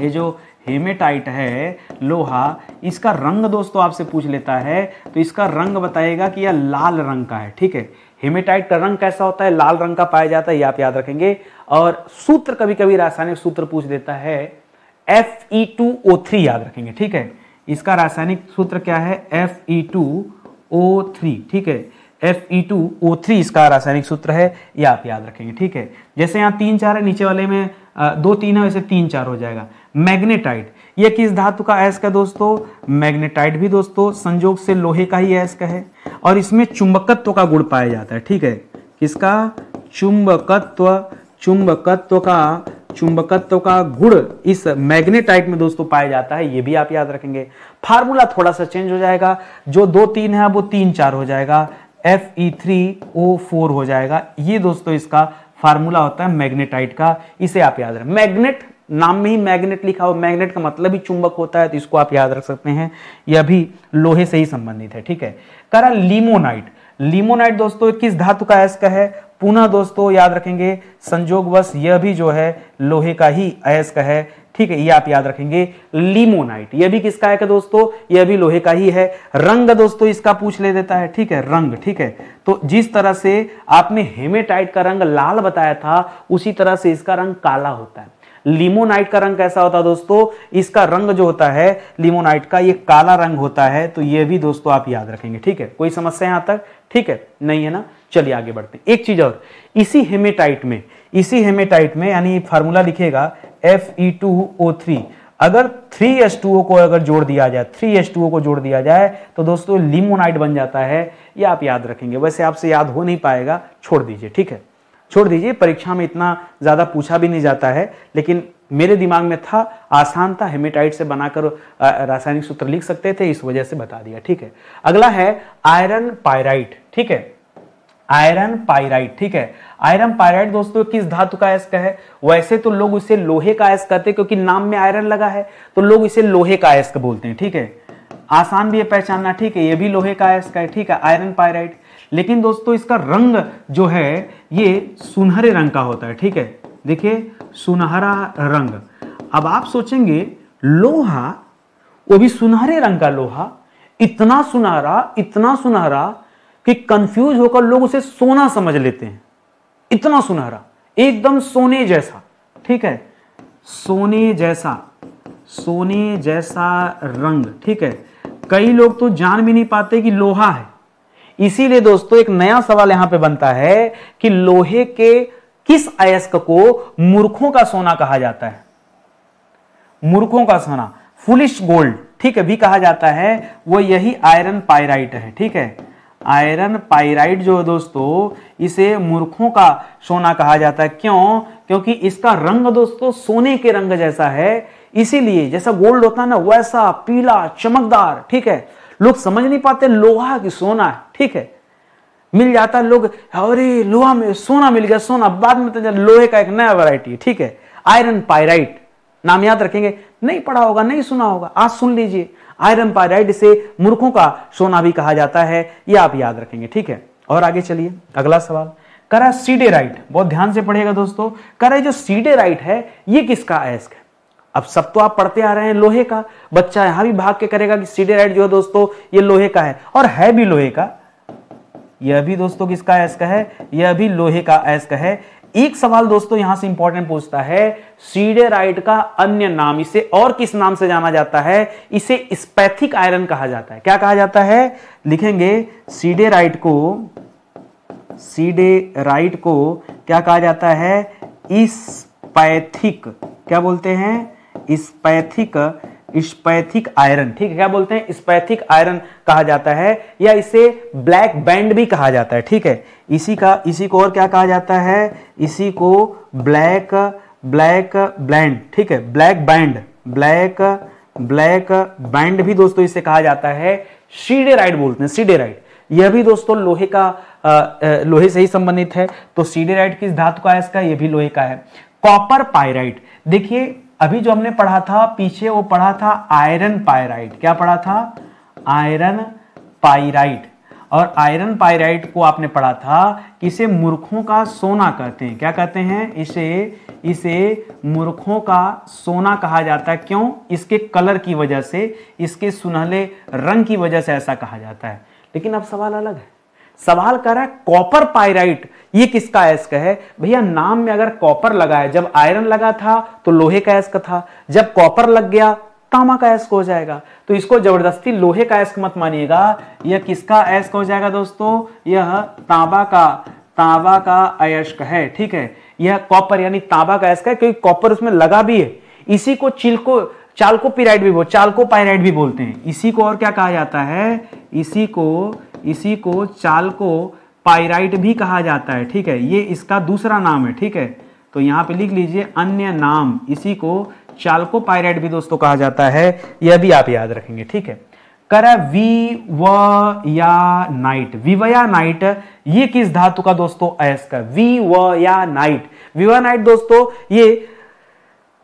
ये जो हेमेटाइट है लोहा, इसका रंग दोस्तों आपसे पूछ लेता है तो इसका रंग बताएगा कि यह लाल रंग का है, ठीक है। हेमेटाइट का रंग कैसा होता है, लाल रंग का पाया जाता है, ये आप याद रखेंगे। और सूत्र कभी कभी रासायनिक सूत्र पूछ देता है Fe2O3, याद रखेंगे, ठीक है। इसका रासायनिक सूत्र क्या है, Fe2O3, ठीक है। Fe2O3 इसका रासायनिक सूत्र है, ये आप याद रखेंगे, ठीक है। जैसे यहाँ 3 4 है, नीचे वाले में 2 3 है, वैसे 3 4 हो जाएगा। मैग्नेटाइट ये किस धातु का अयस्क है दोस्तों, मैग्नेटाइट भी दोस्तों संयोग से लोहे का ही अयस्क है और इसमें चुंबकत्व का गुण पाया जाता है, ठीक है। किसका, चुंबकत्व का गुण इस मैग्नेटाइट में दोस्तों पाया जाता है, ये भी आप याद रखेंगे। फार्मूला थोड़ा सा चेंज हो जाएगा, जो 2 3 है वो 3 4 हो जाएगा, Fe3O4 हो जाएगा। ये दोस्तों इसका फार्मूला होता है मैग्नेटाइट का, इसे आप याद रखें। मैग्नेट, नाम में ही मैग्नेट लिखा हो, मैग्नेट का मतलब ही चुंबक होता है, तो इसको आप याद रख सकते हैं, यह भी लोहे से ही संबंधित है, ठीक है। करा लिमोनाइट। लिमोनाइट दोस्तों किस धातु का अयस्क है, पुनः दोस्तों याद रखेंगे संयोगवश यह भी जो है लोहे का ही अयस्क है, ठीक है। ये आप याद रखेंगे लिमोनाइट, यह भी किसका है दोस्तों, यह भी लोहे का ही है। रंग दोस्तों इसका पूछ ले देता है, ठीक है, रंग, ठीक है। तो जिस तरह से आपने हेमेटाइट का रंग लाल बताया था उसी तरह से इसका रंग काला होता है। लिमोनाइट का रंग कैसा होता है दोस्तों, इसका रंग जो होता है लिमोनाइट का ये काला रंग होता है, तो ये भी दोस्तों आप याद रखेंगे, ठीक है। कोई समस्या यहां तक, ठीक है, नहीं है ना। चलिए आगे बढ़ते हैं। एक चीज और, इसी हेमेटाइट में यानी फार्मूला लिखेगा Fe2O3, अगर 3H2O को अगर जोड़ दिया जाए, 3H2O को जोड़ दिया जाए तो दोस्तों लिमोनाइट बन जाता है, ये आप याद रखेंगे। वैसे आपसे याद हो नहीं पाएगा, छोड़ दीजिए, ठीक है, छोड़ दीजिए, परीक्षा में इतना ज्यादा पूछा भी नहीं जाता है, लेकिन मेरे दिमाग में था, आसान था, हेमेटाइट से बनाकर रासायनिक सूत्र लिख सकते थे, इस वजह से बता दिया, ठीक है। अगला है आयरन पायराइट, ठीक है, आयरन पायराइट, ठीक है। आयरन पायराइट दोस्तों किस धातु का अयस्क है, वैसे तो लोग इसे लोहे का अयस्क कहते हैं क्योंकि नाम में आयरन लगा है, तो लोग इसे लोहे का अयस्क बोलते हैं, ठीक है। आसान भी है पहचानना, ठीक है, ये भी लोहे का अयस्क है, ठीक है, आयरन पायराइट। लेकिन दोस्तों इसका रंग जो है ये सुनहरे रंग का होता है, ठीक है, देखिए सुनहरा रंग। अब आप सोचेंगे लोहा, वो भी सुनहरे रंग का लोहा, इतना सुनहरा कि कंफ्यूज होकर लोग उसे सोना समझ लेते हैं, इतना सुनहरा, एकदम सोने जैसा, ठीक है, सोने जैसा रंग, ठीक है। कई लोग तो जान भी नहीं पाते कि लोहा है। इसीलिए दोस्तों एक नया सवाल यहां पे बनता है कि लोहे के किस अयस्क को मूर्खों का सोना कहा जाता है, मूर्खों का सोना, फुलिश गोल्ड, ठीक है, भी कहा जाता है, वो यही आयरन पायराइट है, ठीक है। आयरन पायराइट जो है दोस्तों इसे मूर्खों का सोना कहा जाता है, क्यों, क्योंकि इसका रंग दोस्तों सोने के रंग जैसा है, इसीलिए जैसा गोल्ड होता है ना वैसा पीला चमकदार, ठीक है। लोग समझ नहीं पाते लोहा की सोना है, ठीक है, मिल जाता है लोग, अरे लोहा में सोना मिल गया, सोना, बाद में तो लोहे का एक नया वैरायटी है, ठीक है, आयरन पायराइट, नाम याद रखेंगे, नहीं पढ़ा होगा, नहीं सुना होगा, आज सुन लीजिए, आयरन पायराइट इसे मूर्खों का सोना भी कहा जाता है, ये आप याद रखेंगे, ठीक है। और आगे चलिए, अगला सवाल करा सीडेराइट, बहुत ध्यान से पढ़िएगा दोस्तों। करा जो सीडेराइट है ये किसका अयस्क है, अब सब तो आप पढ़ते आ रहे हैं लोहे का, बच्चा यहां भी भाग के करेगा कि सीडेराइट जो है दोस्तों ये लोहे का है, और है भी लोहे का, यह भी दोस्तों किसका अयस्क है, यह भी लोहे का अयस्क है। एक सवाल दोस्तों यहां से इंपॉर्टेंट पूछता है, सीडेराइट का अन्य नाम, इसे और किस नाम से जाना जाता है? इसे स्पैथिक आयरन कहा जाता है। क्या कहा जाता है? लिखेंगे सीडेराइट को क्या कहा जाता है? स्पैथिक, क्या बोलते हैं? स्पैथिक आयरन, ठीक है। क्या बोलते हैं? स्पैथिक आयरन कहा जाता है, या इसे ब्लैक बैंड भी कहा जाता है, ठीक है। इसी को और क्या कहा जाता है? इसी को ब्लैक ब्लैंड, ठीक है, ब्लैक बैंड भी दोस्तों इसे कहा जाता है। सीडेराइट बोलते हैं, सीडेराइट। यह भी दोस्तों लोहे से ही संबंधित है। तो सीडेराइट किस धातु का है? इसका यह भी लोहे का है। कॉपर पाइराइट, देखिए अभी जो हमने पढ़ा था पीछे, वो पढ़ा था आयरन पाइराइट। क्या पढ़ा था? Iron pyrite. और आयरन पाइराइट को आपने पढ़ा था कि इसे मूर्खों का सोना कहते हैं। क्या कहते हैं? इसे मूर्खों का सोना कहा जाता है। क्यों? इसके कलर की वजह से, इसके सुनहले रंग की वजह से ऐसा कहा जाता है। लेकिन अब सवाल अलग है। सवाल कर रहा है कॉपर पाइराइट ये किसका अयस्क है? भैया नाम में अगर कॉपर लगा है, जब आयरन लगा था तो लोहे का अयस्क था, जब कॉपर लग गया तांबा का अयस्क हो जाएगा। तो इसको जबरदस्ती लोहे का अयस्क मत मानिएगा। यह किसका अयस्क हो जाएगा दोस्तों? यह तांबा का अयस्क है, ठीक है। यह कॉपर यानी तांबा का अयस्क है, क्योंकि कॉपर उसमें लगा भी है। इसी को चाल्कोपाइराइट भी बोलते हैं। इसी को और क्या कहा जाता है? इसी को चाल्कोपाइराइट भी कहा जाता है, ठीक है। ये इसका दूसरा नाम है, ठीक है। तो यहां पे लिख लीजिए अन्य नाम, इसी को चाल्कोपाइराइट भी दोस्तों कहा जाता है। यह भी आप याद रखेंगे, ठीक है। करा विवयानाइट ये किस धातु का दोस्तों अयस्क है? विवयानाइट दोस्तों ये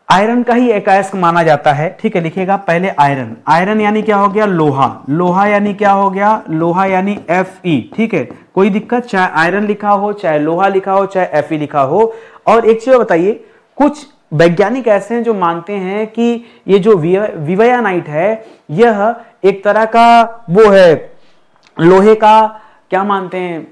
आयरन का ही एक अयस्क माना जाता है, ठीक है। लिखिएगा पहले आयरन यानी क्या हो गया? लोहा यानी क्या हो गया? लोहा यानी Fe, ठीक है। कोई दिक्कत? चाहे आयरन लिखा हो, चाहे लोहा लिखा हो, चाहे Fe लिखा हो। और एक चीज बताइए, कुछ वैज्ञानिक ऐसे हैं जो मानते हैं कि ये जो विवयानाइट है यह एक तरह का वो है लोहे का, क्या मानते हैं?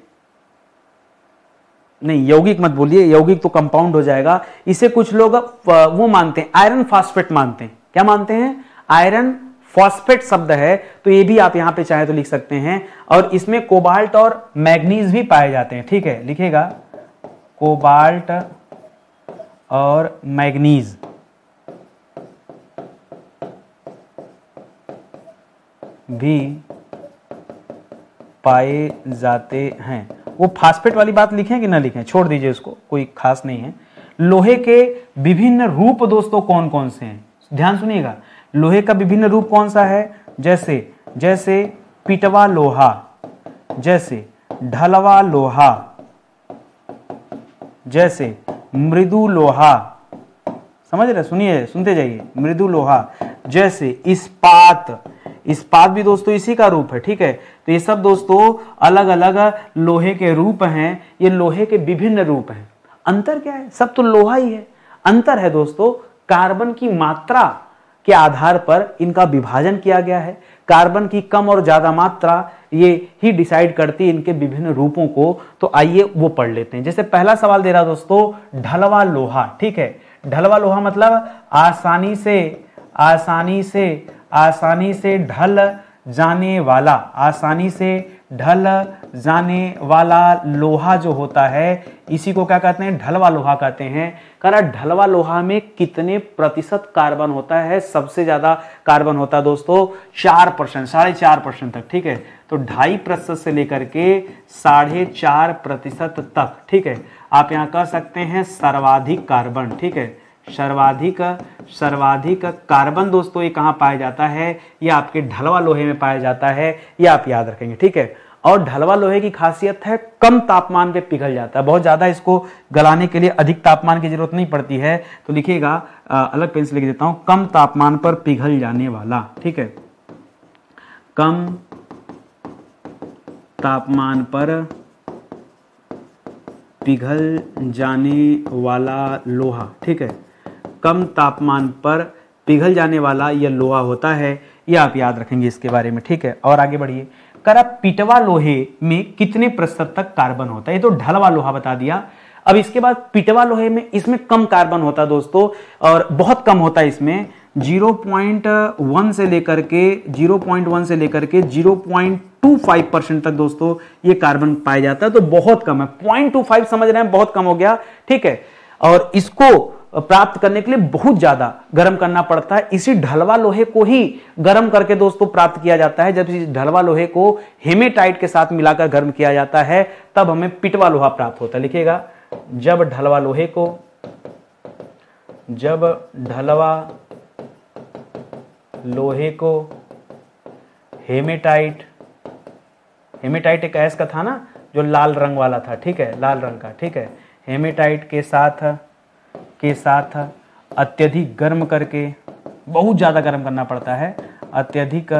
नहीं, यौगिक मत बोलिए, यौगिक तो कंपाउंड हो जाएगा। इसे कुछ लोग वो मानते हैं, आयरन फॉस्फेट मानते हैं। क्या मानते हैं? आयरन फॉस्फेट शब्द है, तो ये भी आप यहां पे चाहे तो लिख सकते हैं। और इसमें कोबाल्ट और मैग्नीज भी पाए जाते हैं, ठीक है। लिखिएगा कोबाल्ट और मैग्नीज भी पाए जाते हैं। वो फास्फेट वाली बात लिखें कि ना लिखें, छोड़ दीजिए उसको, कोई खास नहीं है। लोहे के विभिन्न रूप दोस्तों कौन कौन से हैं? ध्यान सुनिएगा, लोहे का विभिन्न रूप कौन सा है? जैसे पिटवा लोहा, जैसे ढलवा लोहा, जैसे मृदु लोहा, समझ रहे? सुनिए, सुनते जाइए। मृदु लोहा, जैसे इस्पात भी दोस्तों इसी का रूप है, ठीक है। तो ये सब दोस्तों अलग अलग लोहे के रूप हैं, ये लोहे के विभिन्न रूप हैं। अंतर क्या है? सब तो लोहा ही है। अंतर है दोस्तों कार्बन की मात्रा के आधार पर इनका विभाजन किया गया है। कार्बन की कम और ज्यादा मात्रा ये ही डिसाइड करती है इनके विभिन्न रूपों को। तो आइए वो पढ़ लेते हैं। जैसे पहला सवाल दे रहा दोस्तों ढलवा लोहा, ठीक है। ढलवा लोहा मतलब आसानी से ढल जाने वाला, आसानी से ढल जाने वाला लोहा जो होता है इसी को क्या कहते हैं? ढलवा लोहा कहते हैं। करा ढलवा लोहा में कितने प्रतिशत कार्बन होता है? सबसे ज्यादा कार्बन होता है दोस्तों 4%, 4.5% तक, ठीक है। तो 2.5% से लेकर के 4.5% तक, ठीक है। आप यहां कह सकते हैं सर्वाधिक कार्बन, ठीक है। सर्वाधिक कार्बन दोस्तों ये कहां पाया जाता है? ये आपके ढलवा लोहे में पाया जाता है। ये आप याद रखेंगे, ठीक है। और ढलवा लोहे की खासियत है कम तापमान पे पिघल जाता है। बहुत ज्यादा इसको गलाने के लिए अधिक तापमान की जरूरत नहीं पड़ती है। तो लिखिएगा, अलग पेन से लिख देता हूं, कम तापमान पर पिघल जाने वाला, ठीक है। कम तापमान पर पिघल जाने वाला लोहा, ठीक है। कम तापमान पर पिघल जाने वाला यह लोहा होता है। यह आप याद रखेंगे इसके बारे में, ठीक है। और आगे बढ़िए। करा पिटवा लोहे में कितने प्रतिशत तक कार्बन होता है? ये तो ढलवा लोहा बता दिया। अब इसके बाद पिटवा लोहे में इसमें कम कार्बन होता है दोस्तों, और बहुत कम होता है इसमें, 0.1 से लेकर के 0.25% तक दोस्तों ये कार्बन पाया जाता है, तो बहुत कम है। 0.25 समझ रहे हैं, बहुत कम हो गया, ठीक है। और इसको प्राप्त करने के लिए बहुत ज्यादा गर्म करना पड़ता है। इसी ढलवा लोहे को ही गर्म करके दोस्तों प्राप्त किया जाता है। जब इस ढलवा लोहे को हेमेटाइट के साथ मिलाकर गर्म किया जाता है तब हमें पिटवा लोहा प्राप्त होता है। लिखिएगा, जब ढलवा लोहे को हेमेटाइट एक अयस्क का था ना जो लाल रंग वाला था, ठीक है, लाल रंग का, ठीक है, हेमेटाइट के साथ अत्यधिक गर्म करके, बहुत ज्यादा गर्म करना पड़ता है, अत्यधिक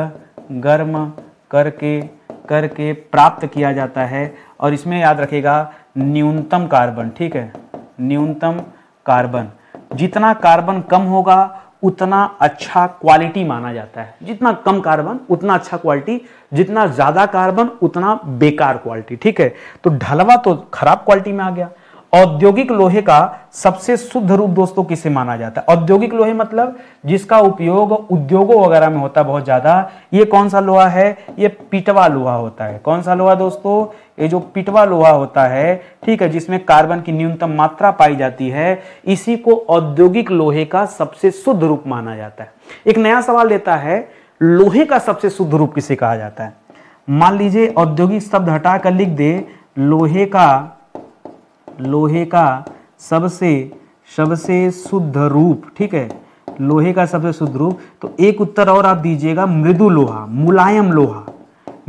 गर्म करके प्राप्त किया जाता है। और इसमें याद रखिएगा न्यूनतम कार्बन, ठीक है, न्यूनतम कार्बन, जितना कार्बन कम होगा उतना अच्छा क्वालिटी माना जाता है। जितना कम कार्बन उतना अच्छा क्वालिटी, जितना ज्यादा कार्बन उतना बेकार क्वालिटी, ठीक है। तो ढलवा तो खराब क्वालिटी में आ गया। औद्योगिक लोहे का सबसे शुद्ध रूप दोस्तों किसे माना जाता है? औद्योगिक लोहे मतलब जिसका उपयोग उद्योगों वगैरह में होता है बहुत ज्यादा, ये कौन सा लोहा है? ये पिटवा लोहा होता है। कौन सा लोहा दोस्तों? ये जो पिटवा लोहा होता है, ठीक है, जिसमें कार्बन की न्यूनतम मात्रा पाई जाती है, इसी को औद्योगिक लोहे का सबसे शुद्ध रूप माना जाता है। एक नया सवाल देता है, लोहे का सबसे शुद्ध रूप किसे कहा जाता है? मान लीजिए औद्योगिक शब्द हटाकर लिख दे लोहे का सबसे शुद्ध रूप, ठीक है, लोहे का सबसे शुद्ध रूप। तो एक उत्तर और आप दीजिएगा, मृदु लोहा, मुलायम लोहा।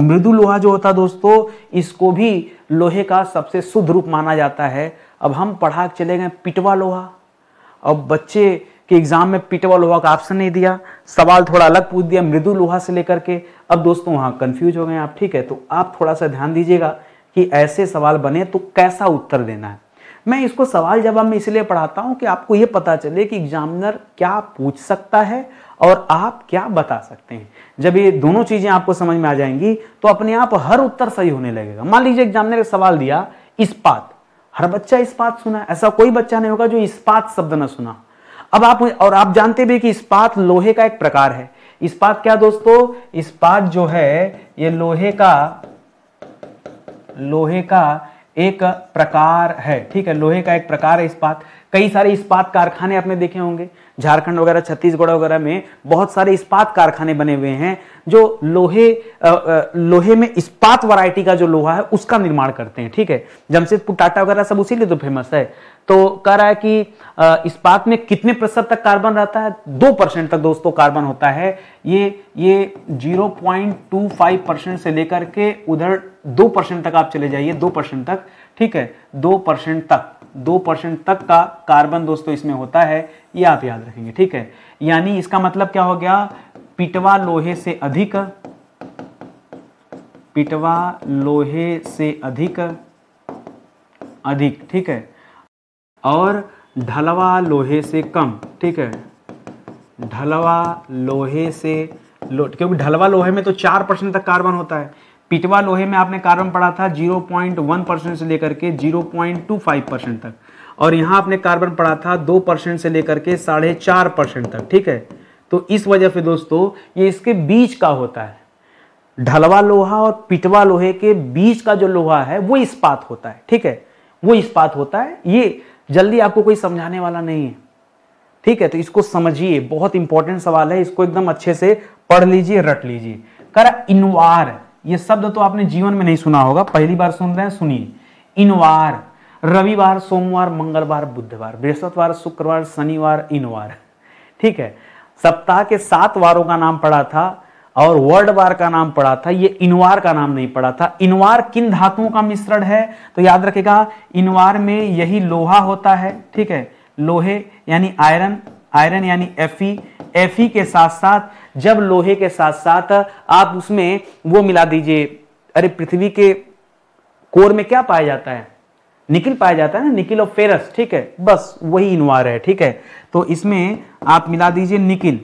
मृदु लोहा जो होता है दोस्तों, इसको भी लोहे का सबसे शुद्ध रूप माना जाता है। अब हम पढ़ा चले गए पिटवा लोहा। अब बच्चे के एग्जाम में पिटवा लोहा का ऑप्शन नहीं दिया, सवाल थोड़ा अलग पूछ दिया मृदु लोहा से लेकर के। अब दोस्तों वहां कंफ्यूज हो गए आप, ठीक है। तो आप थोड़ा सा ध्यान दीजिएगा कि ऐसे सवाल बने तो कैसा उत्तर देना है। मैं इसको सवाल जवाब में इसलिए पढ़ाता हूं कि आपको यह पता चले कि एग्जामिनर क्या पूछ सकता है और आप क्या बता सकते हैं। जब ये दोनों चीजें आपको समझ में आ जाएंगी तो अपने आप हर उत्तर सही होने लगेगा। मान लीजिए एग्जामिनर ने सवाल दिया इस्पात, हर बच्चा इस्पात सुना है, ऐसा कोई बच्चा नहीं होगा जो इस्पात शब्द न सुना। अब आप जानते भी कि इस्पात लोहे का एक प्रकार है। इस्पात क्या दोस्तों? इस्पात जो है ये लोहे का एक प्रकार है, ठीक है, लोहे का एक प्रकार है इस्पात। कई सारे इस्पात कारखाने आपने देखे होंगे, झारखंड वगैरह छत्तीसगढ़ वगैरह में बहुत सारे इस्पात कारखाने बने हुए हैं जो लोहे में इस्पात वैरायटी का जो लोहा है उसका निर्माण करते हैं, ठीक है। जमशेदपुर टाटा वगैरह सब उसी लिए तो फेमस है। तो कह रहा है कि इस्पात में कितने प्रतिशत तक कार्बन रहता है? 2% तक दोस्तों कार्बन होता है। ये 0.25% से लेकर के उधर 2% तक आप चले जाइए, 2% तक, ठीक है, 2% तक का कार्बन दोस्तों इसमें होता है, ये आप याद रखेंगे, ठीक है। यानी इसका मतलब क्या हो गया? पिटवा लोहे से अधिक, ठीक है, और ढलवा लोहे से कम, ठीक है, क्योंकि ढलवा लोहे में तो 4% तक कार्बन होता है। पिटवा लोहे में आपने कार्बन पढ़ा था 0.1% से लेकर के 0.25% तक, और यहां आपने कार्बन पढ़ा था 2% से लेकर के 4.5% तक, ठीक है। तो इस वजह से दोस्तों ये इसके बीच का होता है। ढलवा लोहा और पिटवा लोहे के बीच का जो लोहा है वो इस्पात होता है, ठीक है, वो इस्पात होता है। ये जल्दी आपको कोई समझाने वाला नहीं है, ठीक है। तो इसको समझिए, बहुत इंपॉर्टेंट सवाल है, इसको एकदम अच्छे से पढ़ लीजिए, रट लीजिए। करा इनवार, ये शब्द तो आपने जीवन में नहीं सुना होगा, पहली बार सुन रहे हैं, सुनिए। इनवार, रविवार, सोमवार, मंगलवार, बुधवार, बृहस्पतिवार, शुक्रवार, शनिवार, इनवार, ठीक है। सप्ताह के 7 वारों का नाम पढ़ा था और वर्ड वार का नाम पढ़ा था, ये इनवार का नाम नहीं पढ़ा था। इनवार किन धातुओं का मिश्रण है? तो याद रखेगा इनवार में यही लोहा होता है, ठीक है, लोहे यानी आयरन यानी Fe के साथ साथ, जब लोहे के साथ साथ आप उसमें वो मिला दीजिए, अरे पृथ्वी के कोर में क्या पाया जाता है? निकिल पाया जाता है ना, निकिल और फेरस, ठीक है, बस वही इनवार है, ठीक है। तो इसमें आप मिला दीजिए निकिल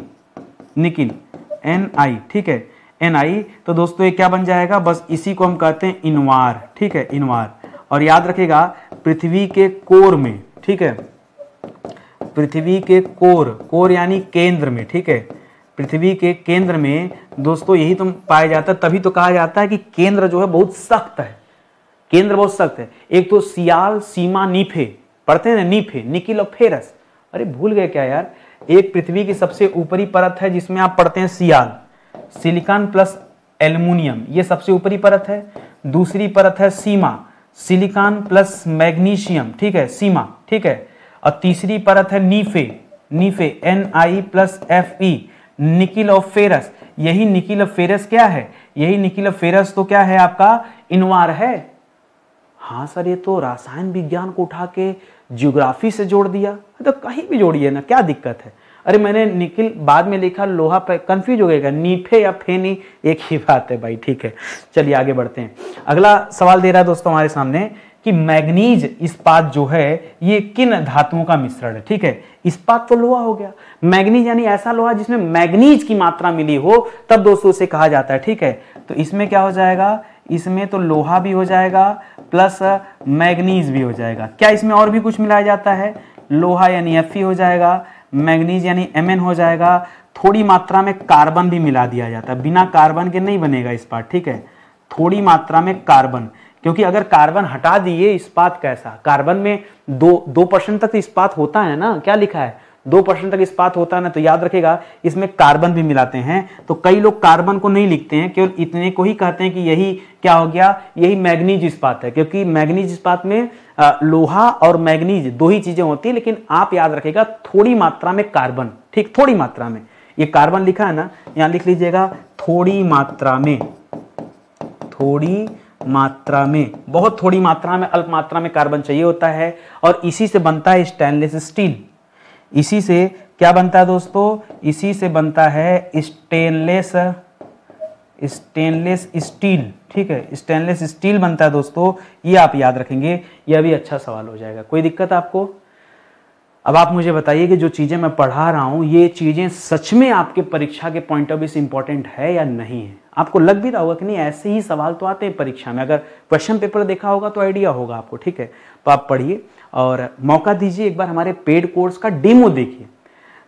Ni, ठीक है, Ni। तो दोस्तों ये क्या बन जाएगा? बस इसी को हम कहते हैं इनवार, ठीक है, इनवार। और याद रखिएगा पृथ्वी के कोर में, ठीक है, पृथ्वी के कोर यानी केंद्र में, ठीक है, पृथ्वी के केंद्र में दोस्तों यही तो पाया जाता है, तभी तो कहा जाता है कि केंद्र जो है बहुत सख्त है, केंद्र बहुत सख्त है। एक तो सियाल, सीमा, नीफे पढ़ते हैं ना, नीफे, निकिल और फेरस, अरे भूल गए क्या यार। एक पृथ्वी की सबसे ऊपरी परत है जिसमें आप पढ़ते हैं सियाल, सिलिकॉन प्लस एल्युमिनियम, ये सबसे ऊपरी परत है। दूसरी परत है सीमा, सिलिकॉन प्लस मैग्नीशियम, ठीक है, सीमा, ठीक है। और तीसरी परत है नीफे, Ni प्लस Fe, निकिल और फेरस। यही निकिल और फेरस क्या है, यही निकिल और फेरस तो क्या है आपका, इनवार है। हाँ सर, ये तो रसायन विज्ञान को उठा के ज्योग्राफी से जोड़ दिया, तो कहीं भी जोड़िए ना, क्या दिक्कत है। अरे मैंने निकिल बाद में लिखा, लोहा पे कंफ्यूज हो गएगा, नीफे या फेनी एक ही बात है भाई, ठीक है। चलिए आगे बढ़ते हैं। अगला सवाल दे रहा है दोस्तों हमारे सामने कि मैग्नीज इस्पात जो है ये किन धातुओं का मिश्रण है, ठीक है। इस्पात तो लोहा हो गया, मैग्नीज यानी ऐसा लोहा जिसमें मैग्नीज की मात्रा मिली हो, तब दोस्तों उसे कहा जाता है, ठीक है। तो इसमें क्या हो जाएगा, इसमें तो लोहा भी हो जाएगा प्लस मैग्नीज भी हो जाएगा। क्या इसमें और भी कुछ मिलाया जाता है, लोहा यानी Fe हो जाएगा, मैग्नीज यानी Mn हो जाएगा, थोड़ी मात्रा में कार्बन भी मिला दिया जाता है, बिना कार्बन के नहीं बनेगा इस्पात, ठीक है। थोड़ी मात्रा में कार्बन, क्योंकि अगर कार्बन हटा दिए इस्पात कैसा, कार्बन में 2% तक इस्पात होता है ना, क्या लिखा है 2% तक इस्पात होता है ना, तो याद रखेगा इसमें कार्बन भी मिलाते हैं। तो कई लोग कार्बन को नहीं लिखते हैं, केवल इतने को ही कहते हैं कि यही क्या हो गया, यही मैग्नीज इस्पात है, क्योंकि मैग्नीज इस्पात में लोहा और मैग्नीज दो ही चीजें होती है, लेकिन आप याद रखेगा थोड़ी मात्रा में कार्बन, ठीक, थोड़ी मात्रा में, ये कार्बन लिखा है ना, यहां लिख लीजिएगा थोड़ी मात्रा में, थोड़ी मात्रा में, बहुत थोड़ी मात्रा में, अल्प मात्रा में कार्बन चाहिए होता है। और इसी से बनता है स्टेनलेस स्टील। इसी से क्या बनता है दोस्तों, इसी से बनता है स्टेनलेस स्टील, ठीक है, स्टेनलेस स्टील बनता है दोस्तों, ये आप याद रखेंगे, यह भी अच्छा सवाल हो जाएगा। कोई दिक्कत आपको? अब आप मुझे बताइए कि जो चीजें मैं पढ़ा रहा हूं ये चीजें सच में आपके परीक्षा के पॉइंट ऑफ व्यू से इंपॉर्टेंट है या नहीं है। आपको लग भी रहा होगा कि नहीं, ऐसे ही सवाल तो आते हैं परीक्षा में, अगर क्वेश्चन पेपर देखा होगा तो आइडिया होगा आपको, ठीक है। तो आप पढ़िए और मौका दीजिए, एक बार हमारे पेड कोर्स का डेमो देखिए।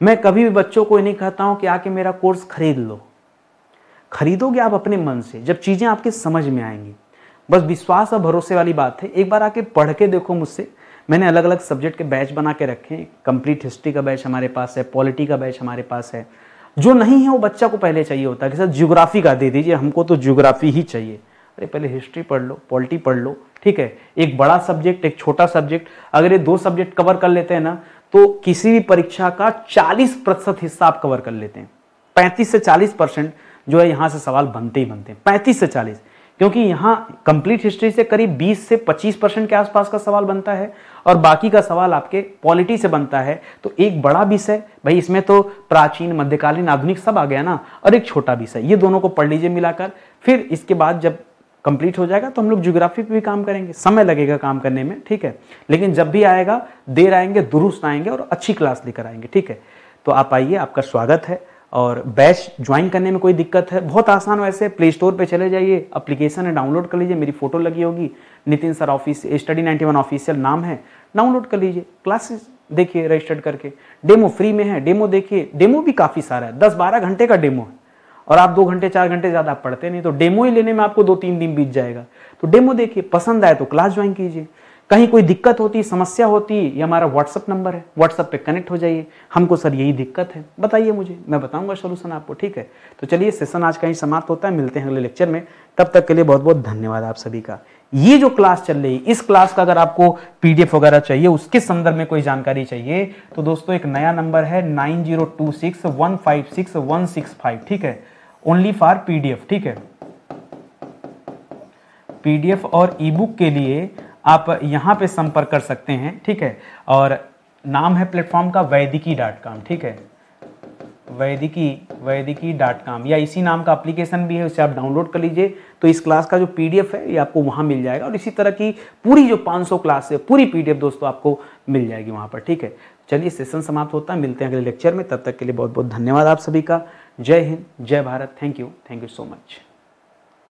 मैं कभी भी बच्चों को नहीं कहता हूं कि आके मेरा कोर्स खरीद लो, खरीदोगे आप अपने मन से जब चीजें आपके समझ में आएंगी। बस विश्वास और भरोसे वाली बात है, एक बार आके पढ़ के देखो मुझसे। मैंने अलग अलग सब्जेक्ट के बैच बना के रखे हैं, कंप्लीट हिस्ट्री का बैच हमारे पास है, पॉलिटी का बैच हमारे पास है। जो नहीं है वो बच्चा को पहले चाहिए होता है कि सर ज्योग्राफी का दे दीजिए, हमको तो ज्योग्राफी ही चाहिए। अरे पहले हिस्ट्री पढ़ लो, पॉलिटी पढ़ लो, ठीक है। एक बड़ा सब्जेक्ट, एक छोटा सब्जेक्ट, अगर ये 2 सब्जेक्ट कवर कर लेते हैं ना, तो किसी भी परीक्षा का 40% हिस्सा आप कवर कर लेते हैं। 35 से 40% जो है यहाँ से सवाल बनते ही बनते हैं, 35 से 40, क्योंकि यहाँ कंप्लीट हिस्ट्री से करीब 20 से 25% के आसपास का सवाल बनता है और बाकी का सवाल आपके पॉलिटी से बनता है। तो एक बड़ा विषय भाई, इसमें तो प्राचीन, मध्यकालीन, आधुनिक सब आ गया ना, और एक छोटा विषय, ये दोनों को पढ़ लीजिए मिलाकर। फिर इसके बाद जब कंप्लीट हो जाएगा तो हम लोग ज्योग्राफी पे भी काम करेंगे, समय लगेगा काम करने में, ठीक है। लेकिन जब भी आएगा देर आएंगे, दुरुस्त आएंगे और अच्छी क्लास लेकर आएंगे, ठीक है। तो आप आइए, आपका स्वागत है। और बैच ज्वाइन करने में कोई दिक्कत है, बहुत आसान, वैसे प्ले स्टोर पे चले जाइए, एप्लीकेशन है, डाउनलोड कर लीजिए, मेरी फोटो लगी होगी, Nitin sir office study 91 official नाम है, डाउनलोड कर लीजिए, क्लासेस देखिए रजिस्टर्ड करके, डेमो फ्री में है, डेमो देखिए, डेमो भी काफ़ी सारा है, 10-12 घंटे का डेमो है। और आप 2 घंटे 4 घंटे ज़्यादा पढ़ते नहीं, तो डेमो ही लेने में आपको 2-3 दिन बीत जाएगा। तो डेमो देखिए, पसंद आए तो क्लास ज्वाइन कीजिए। कहीं कोई दिक्कत होती, समस्या होती, ये हमारा व्हाट्सअप नंबर है, व्हाट्सअप पे कनेक्ट हो जाइए, हमको सर यही दिक्कत है बताइए मुझे, मैं बताऊंगा सोल्यूशन आपको, ठीक है। तो चलिए, सेशन आज कहीं समाप्त होता है, मिलते हैं अगले लेक्चर में, तब तक के लिए बहुत बहुत धन्यवाद आप सभी का। ये जो क्लास चल रही है, इस क्लास का अगर आपको पीडीएफ वगैरह चाहिए, उसके संदर्भ में कोई जानकारी चाहिए, तो दोस्तों एक नया नंबर है 9026156165, ठीक है, ओनली फॉर पीडीएफ, ठीक है। पीडीएफ और ई बुक के लिए आप यहाँ पे संपर्क कर सकते हैं, ठीक है। और नाम है प्लेटफॉर्म का वैदिकी.com, ठीक है, वैदिकी.com, या इसी नाम का एप्लीकेशन भी है, उसे आप डाउनलोड कर लीजिए। तो इस क्लास का जो पीडीएफ है ये आपको वहाँ मिल जाएगा, और इसी तरह की पूरी जो 500 क्लास है, पूरी पीडीएफ दोस्तों आपको मिल जाएगी वहाँ पर, ठीक है। चलिए, सेशन समाप्त होता है, मिलते हैं अगले लेक्चर में, तब तक के लिए बहुत बहुत धन्यवाद आप सभी का। जय हिंद, जय Bharat, thank you so much.